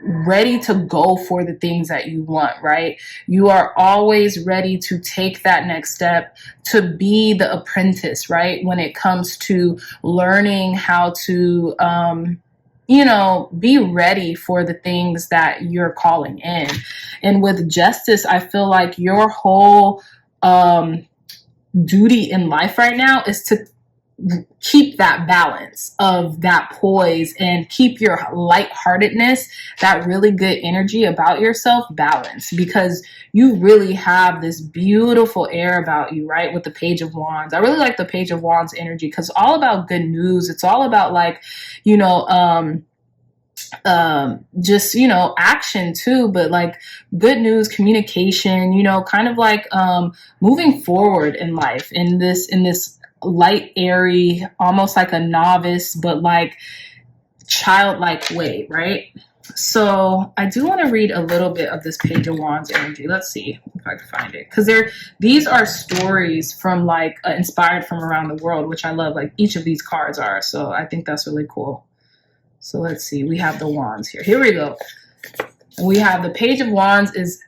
ready to go for the things that you want, right? You are always ready to take that next step, to be the apprentice, right? When it comes to learning how to, you know, be ready for the things that you're calling in. And with Justice, I feel like your whole duty in life right now is to keep that balance of that poise and keep your lightheartedness, that really good energy about yourself balanced, because you really have this beautiful air about you, right? With the Page of Wands. I really like the Page of Wands energy because it's all about good news. It's all about, like, you know, just, you know, action too, but like good news, communication, you know, kind of like moving forward in life in this light, airy, almost like a novice, but like childlike way, right? So I do want to read a little bit of this Page of Wands energy. Let's see if I can find it, because these are stories from like inspired from around the world, which I love. Like each of these cards are, so I think that's really cool. So let's see. We have the Wands here. Here we go. We have the Page of Wands is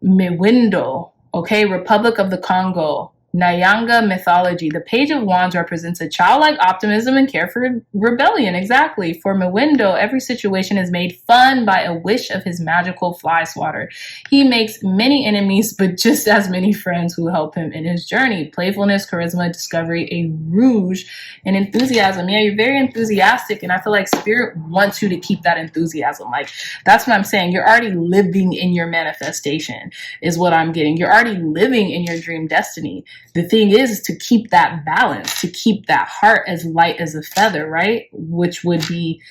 Miwindo, okay, Republic of the Congo, Nyanga mythology. The Page of Wands represents a childlike optimism and care for rebellion. Exactly. For Miwindo, every situation is made fun by a wish of his magical fly swatter. He makes many enemies, but just as many friends who help him in his journey. Playfulness, charisma, discovery, a rouge, and enthusiasm. Yeah, you're very enthusiastic, and I feel like Spirit wants you to keep that enthusiasm. Like, that's what I'm saying. You're already living in your manifestation, is what I'm getting. You're already living in your dream destiny. The thing is to keep that balance, to keep that heart as light as a feather, right? Which would be,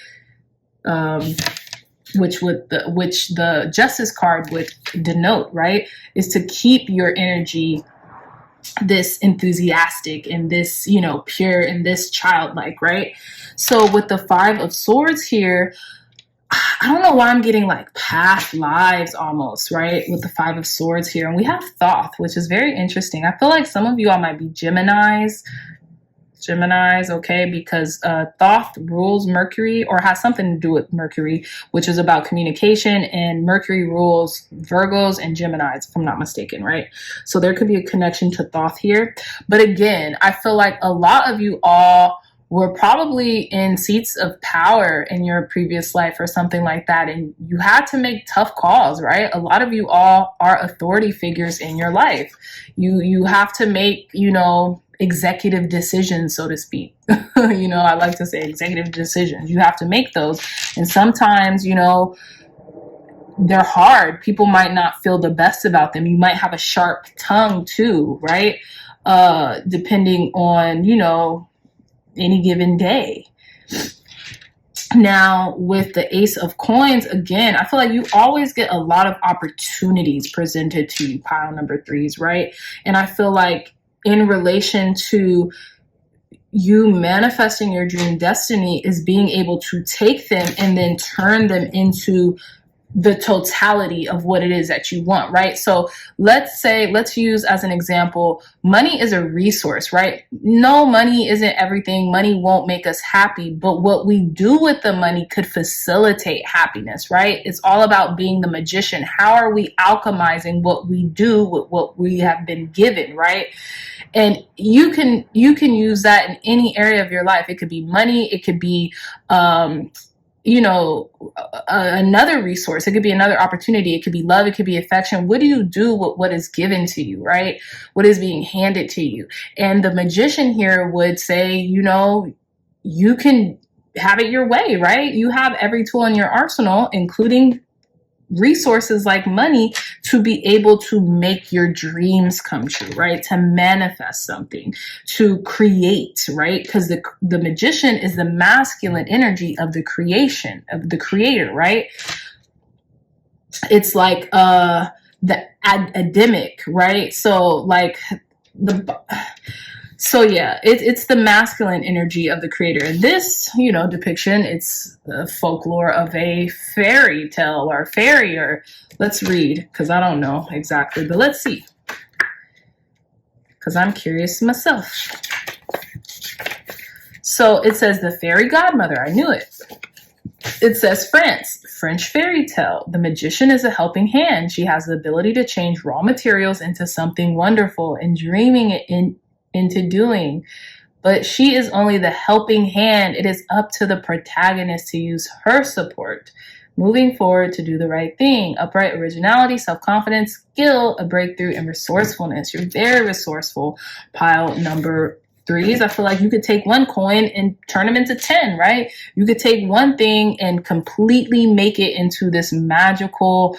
which the Justice card would denote, right? Is to keep your energy this enthusiastic and this, you know, pure and this childlike, right? So with the 5 of Swords here, I don't know why I'm getting like past lives almost, right? With the 5 of Swords here. And we have Thoth, which is very interesting. I feel like some of you all might be Geminis, okay? Because Thoth rules Mercury, or has something to do with Mercury, which is about communication, and Mercury rules Virgos and Geminis, if I'm not mistaken, right? So there could be a connection to Thoth here. But again, I feel like a lot of you all were probably in seats of power in your previous life or something like that, and you had to make tough calls, right? A lot of you all are authority figures in your life. You have to make, you know, executive decisions, so to speak. You know, I like to say executive decisions. You have to make those, and sometimes, you know, they're hard. People might not feel the best about them. You might have a sharp tongue too, right? Depending on, you know, any given day. Now, with the Ace of Coins, again, I feel like you always get a lot of opportunities presented to you, pile number threes, right? And I feel like in relation to you manifesting your dream destiny is being able to take them and then turn them into the totality of what it is that you want, right? So let's use as an example, money is a resource, right? No, money isn't everything. Money won't make us happy, but what we do with the money could facilitate happipiness, right? It's all about being the magician. How are we alchemizing what we do with what we have been given, right? And you can use that in any area of your life. It could be money. It could be, you know, another resource. It could be another opportunity. It could be love. It could be affection. What do you do with what is given to you, right? What is being handed to you? And the magician here would say, you know, you can have it your way, right? You have every tool in your arsenal, including resources like money, to be able to make your dreams come true, right? To manifest something, to create, right? Because the magician is the masculine energy of the creation, of the creator, right? It's like the Adamic, right? So yeah, it's the masculine energy of the creator. And this, you know, depiction, it's the folklore of a fairy tale or fairy, or let's read, because I don't know exactly, but let's see, because I'm curious myself. So it says the fairy godmother. I knew it. It says French fairy tale. The magician is a helping hand. She has the ability to change raw materials into something wonderful and dreaming it into doing, but she is only the helping hand. It is up to the protagonist to use her support, moving forward to do the right thing. Upright originality, self-confidence, skill, a breakthrough, and resourcefulness. You're very resourceful, pile number threes. I feel like you could take one coin and turn them into 10, right? You could take one thing and completely make it into this magical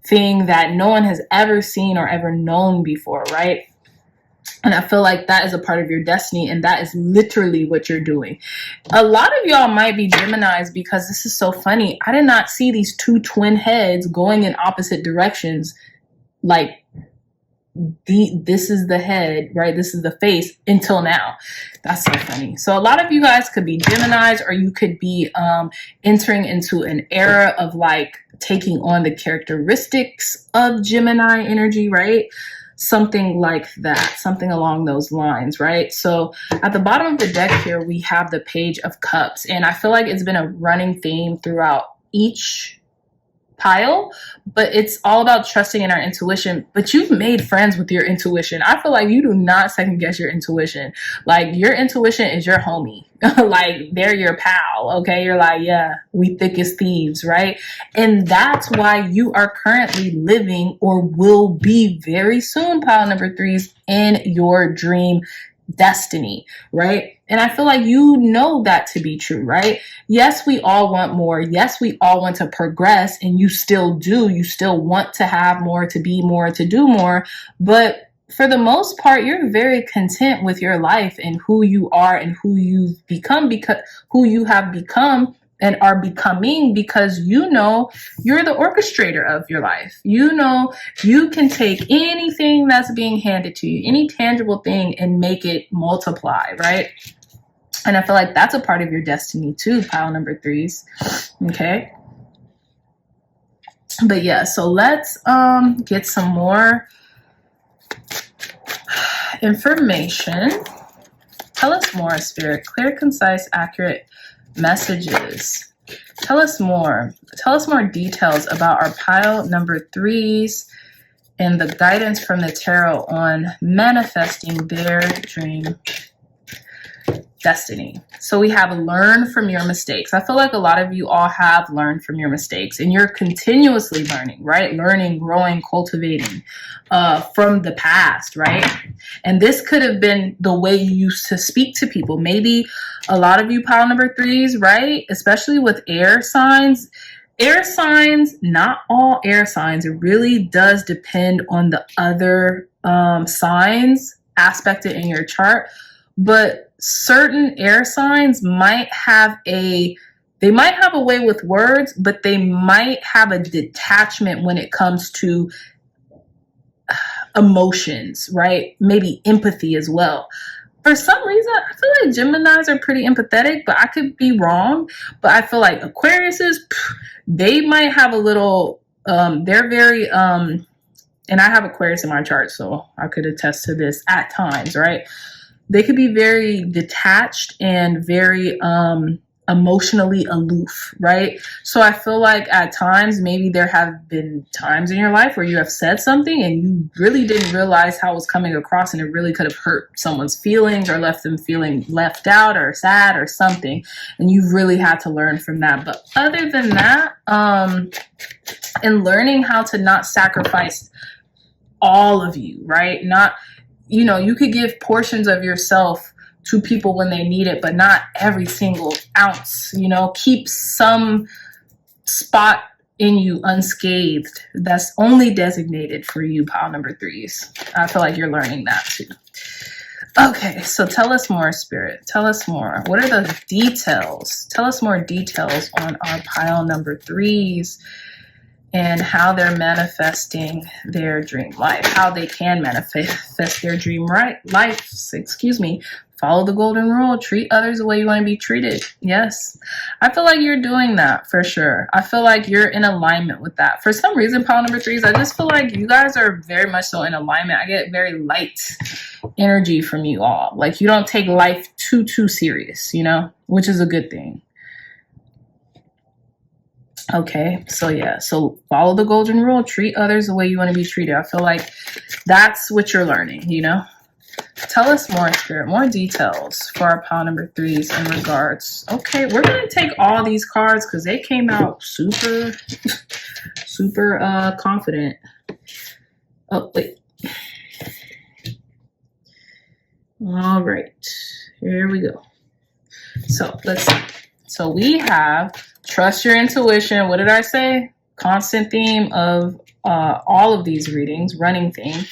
thing that no one has ever seen or ever known before, right? And I feel like that is a part of your destiny, and that is literally what you're doing. A lot of y'all might be Geminis, because this is so funny. I did not see these two twin heads going in opposite directions. Like, this is the head, right? This is the face until now. That's so funny. So a lot of you guys could be Geminis, or you could be entering into an era of like taking on the characteristics of Gemini energy, right? Something like that, something along those lines, right? So at the bottom of the deck here, we have the Page of Cups, and I feel like it's been a running theme throughout each pile, but it's all about trusting in our intuition. But you've made friends with your intuition. I feel like you do not second guess your intuition. Like, your intuition is your homie. Like, they're your pal, okay? You're like, yeah, we thick as thieves, right? And that's why you are currently living, or will be very soon, pile number threes, in your dream destiny, right? And I feel like you know that to be true, right? Yes, we all want more. Yes, we all want to progress, and you still do. You still want to have more, to be more, to do more. But for the most part, you're very content with your life and who you are and who you've become, because who you have become and are becoming, because you know you're the orchestrator of your life. You know you can take anything that's being handed to you, any tangible thing, and make it multiply, right? And I feel like that's a part of your destiny too, pile number threes. Okay. But yeah, so let's get some more information. Tell us more, Spirit. Clear, concise, accurate messages. Tell us more. Tell us more details about our pile number threes and the guidance from the tarot on manifesting their dream Destiny. So we have learn from your mistakes. I feel like a lot of you all have learned from your mistakes, and you're continuously learning, right? Learning, growing, cultivating from the past, right? And this could have been the way you used to speak to people. Maybe a lot of you pile number threes, right? Especially with air signs. Air signs, not all air signs. It really does depend on the other signs aspected in your chart. But certain air signs might have a way with words, but they might have a detachment when it comes to emotions, right? Maybe empathy as well. For some reason, I feel like Geminis are pretty empathetic, but I could be wrong. But I feel like Aquariuses, they might have a little, they're very, and I have Aquarius in my chart, so I could attest to this at times, right? They could be very detached and very emotionally aloof, right? So I feel like at times, maybe there have been times in your life where you have said something and you really didn't realize how it was coming across, and it really could have hurt someone's feelings or left them feeling left out or sad or something. And you've really had to learn from that. But other than that, and learning how to not sacrifice all of you, right? Not, you know, you could give portions of yourself to people when they need it, but not every single ounce, you know. Keep some spot in you unscathed that's only designated for you, pile number threes. I feel like you're learning that too. Okay, so tell us more, Spirit. Tell us more. What are the details? Tell us more details on our pile number threes and how they're manifesting their dream life, how they can manifest their dream life. Excuse me. Follow the golden rule. Treat others the way you want to be treated. Yes. I feel like you're doing that for sure. I feel like you're in alignment with that. For some reason, pile number threes, I just feel like you guys are very much so in alignment. I get very light energy from you all. Like you don't take life too serious, you know, which is a good thing. Okay, so yeah, so follow the golden rule. Treat others the way you want to be treated. I feel like that's what you're learning, you know? Tell us more, Spirit, more details for our pile number threes in regards. Okay, we're going to take all these cards because they came out super confident. Oh, wait. All right, here we go. So let's see. So we have trust your intuition. What did I say? Constant theme of all of these readings, running theme.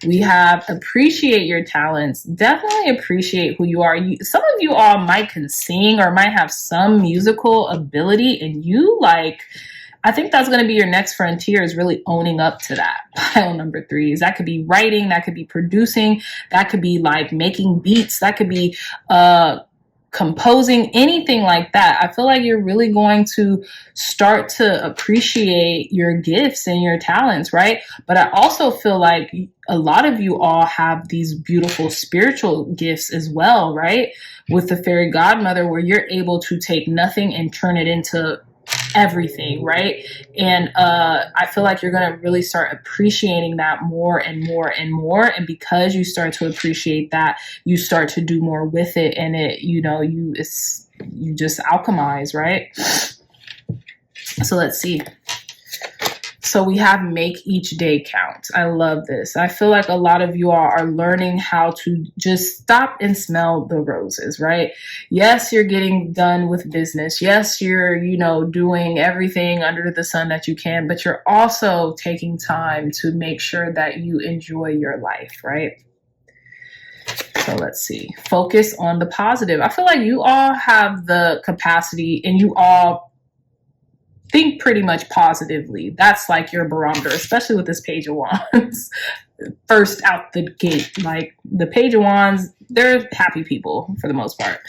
We have appreciate your talents. Definitely appreciate who you are. Some of you all might can sing or might have some musical ability, and you like, I think that's going to be your next frontier, is really owning up to that. Pile number threes. That could be writing, that could be producing, that could be like making beats, that could be composing, anything like that. I feel like you're really going to start to appreciate your gifts and your talents, right? But I also feel like a lot of you all have these beautiful spiritual gifts as well, right? With the fairy godmother, where you're able to take nothing and turn it into everything, right? And I feel like you're going to really start appreciating that more and more and more. And because you start to appreciate that, you start to do more with it, and it, you know, you just alchemize, right? So let's see. So we have make each day count. I love this. I feel like a lot of you all are learning how to just stop and smell the roses, right? Yes, you're getting done with business. Yes, you're, you know, doing everything under the sun that you can, but you're also taking time to make sure that you enjoy your life, right? So let's see. Focus on the positive. I feel like you all have the capacity, and you all think pretty much positively. That's like your barometer, especially with this Page of Wands. First out the gate, like the Page of Wands, they're happy people for the most part.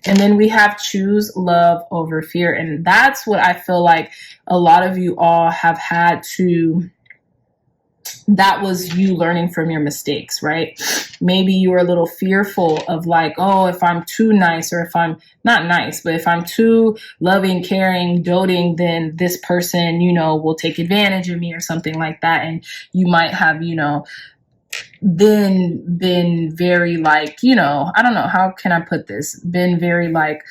And then we have choose love over fear. And that's what I feel like a lot of you all have had to, that was you learning from your mistakes, right? Maybe you were a little fearful of like, oh, if I'm too nice, or if I'm not nice, but if I'm too loving, caring, doting, then this person, you know, will take advantage of me or something like that. And you might have, you know, been very like, you know, I don't know, how can I put this? Been very like,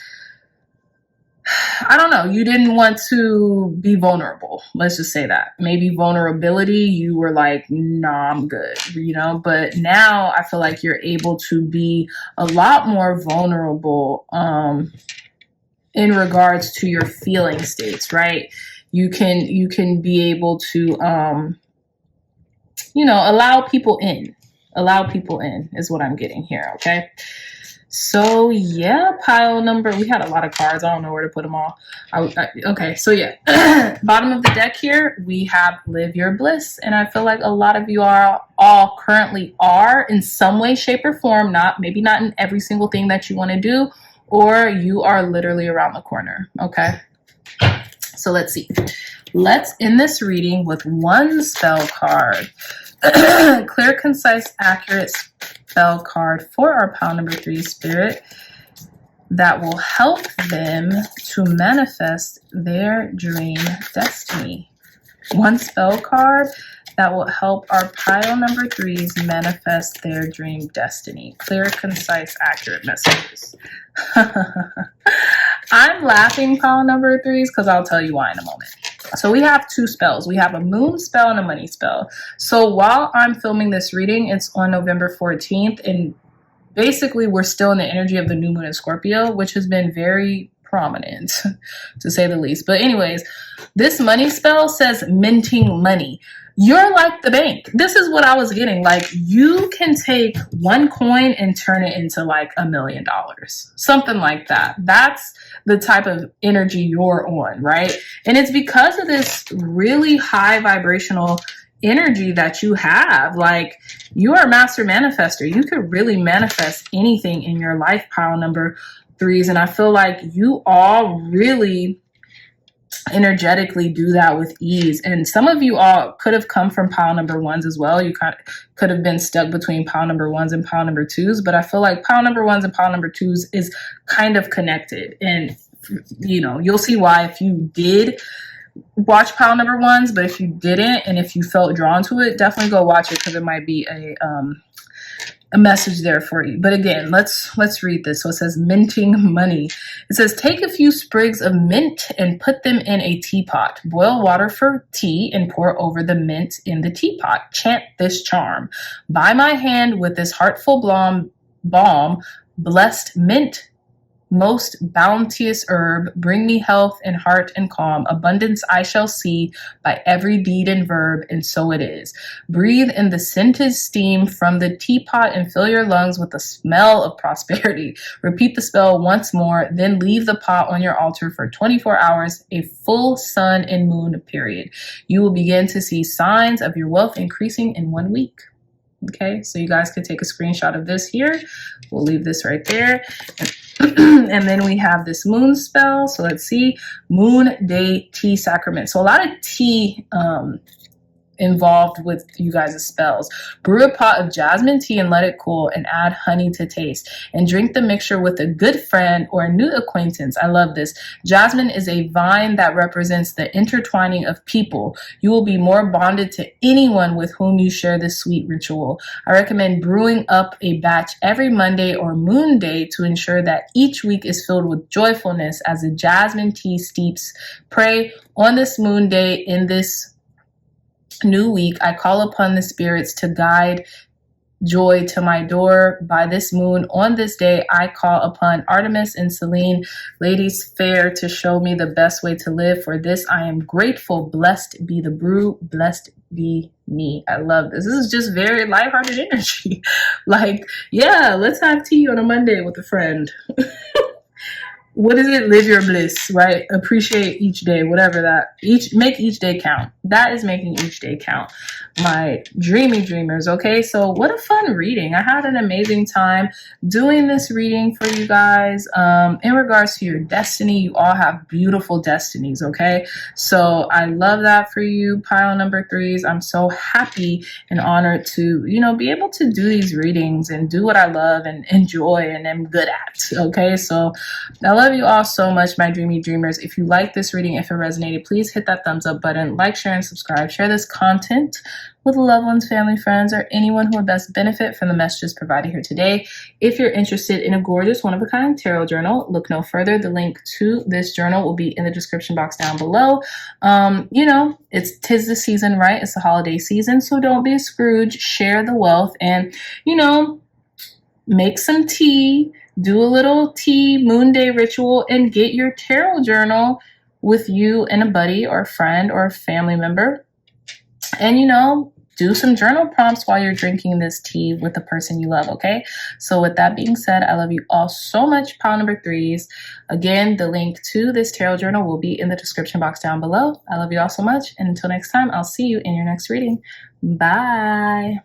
I don't know, you didn't want to be vulnerable. Let's just say that. Maybe vulnerability, you were like, nah, I'm good, you know? But now I feel like you're able to be a lot more vulnerable in regards to your feeling states, right? You can be able to, you know, allow people in. Allow people in is what I'm getting here, okay? So yeah, pile number, we had a lot of cards. I don't know where to put them all. Okay, so yeah, bottom of the deck here, we have Live Your Bliss. And I feel like a lot of you are all currently are in some way, shape, or form, maybe not in every single thing that you want to do, or you are literally around the corner, okay? So let's see. Let's end this reading with one spell card. Clear, concise, accurate spell card for our pile number 3 spirit that will help them to manifest their dream destiny. One spell card that will help our pile number 3s manifest their dream destiny. Clear, concise, accurate messages. I'm laughing, pile number 3s, because I'll tell you why in a moment. So we have 2 spells. We have a moon spell and a money spell. So while I'm filming this reading, it's on November 14th. And basically, we're still in the energy of the new moon in Scorpio, which has been very prominent, to say the least. But anyways, this money spell says minting money. You're like the bank. This is what I was getting. Like, you can take one coin and turn it into like $1 million, something like that. That's the type of energy you're on, right? And it's because of this really high vibrational energy that you have. Like, you are a master manifester. You could really manifest anything in your life, pile number 3s. And I feel like you all really energetically do that with ease. And some of you all could have come from pile number 1s as well. You could have been stuck between pile number 1s and pile number 2s, but I feel like pile number 1s and pile number 2s is kind of connected. And you know, you'll see why if you did watch pile number 1s, but if you didn't and if you felt drawn to it, definitely go watch it, because it might be a message there for you. But again, let's read this. So it says minting money. It says, take a few sprigs of mint and put them in a teapot. Boil water for tea and pour over the mint in the teapot. Chant this charm. By my hand with this heartful balm, blessed mint, most bounteous herb, bring me health and heart and calm. Abundance I shall see by every deed and verb, and so it is. Breathe in the scented steam from the teapot and fill your lungs with the smell of prosperity. Repeat the spell once more, then leave the pot on your altar for 24 hours, a full sun and moon period. You will begin to see signs of your wealth increasing in 1 week. Okay, so you guys can take a screenshot of this here. We'll leave this right there. And then we have this moon spell. So let's see, moon day tea sacrament. So a lot of tea involved with you guys' spells. Brew a pot of jasmine tea and let it cool, and add honey to taste, and drink the mixture with a good friend or a new acquaintance. I love this. Jasmine is a vine that represents the intertwining of people. You will be more bonded to anyone with whom you share this sweet ritual. I recommend brewing up a batch every Monday or moon day to ensure that each week is filled with joyfulness as the jasmine tea steeps. Pray on this moon day in this new week. I call upon the spirits to guide joy to my door. By this moon, on this day, I call upon Artemis and Selene, ladies fair, to show me the best way to live. For this, I am grateful. Blessed be the brew. Blessed be me. I love this. This is just very lighthearted energy. Like, yeah, let's have tea on a Monday with a friend. What is it? Live your bliss, right? Appreciate each day, whatever that, make each day count. That is making each day count. My dreamy dreamers, okay? So what a fun reading. I had an amazing time doing this reading for you guys. In regards to your destiny, you all have beautiful destinies, okay? So I love that for you, pile number 3s. I'm so happy and honored to, you know, be able to do these readings and do what I love and enjoy and am good at, okay? So I love love you all so much, my dreamy dreamers. If you like this reading, if it resonated, please hit that thumbs up button, like, share, and subscribe. Share this content with loved ones, family, friends, or anyone who would best benefit from the messages provided here today. If you're interested in a gorgeous one-of-a-kind tarot journal, look no further. The link to this journal will be in the description box down below. You know, tis the season, right? It's the holiday season, so don't be a Scrooge. Share the wealth and, you know, make some tea, do a little tea moon day ritual, and get your tarot journal with you and a buddy or a friend or a family member. And, you know, do some journal prompts while you're drinking this tea with the person you love, okay? So with that being said, I love you all so much, pile number 3s. Again, the link to this tarot journal will be in the description box down below. I love you all so much. And until next time, I'll see you in your next reading. Bye.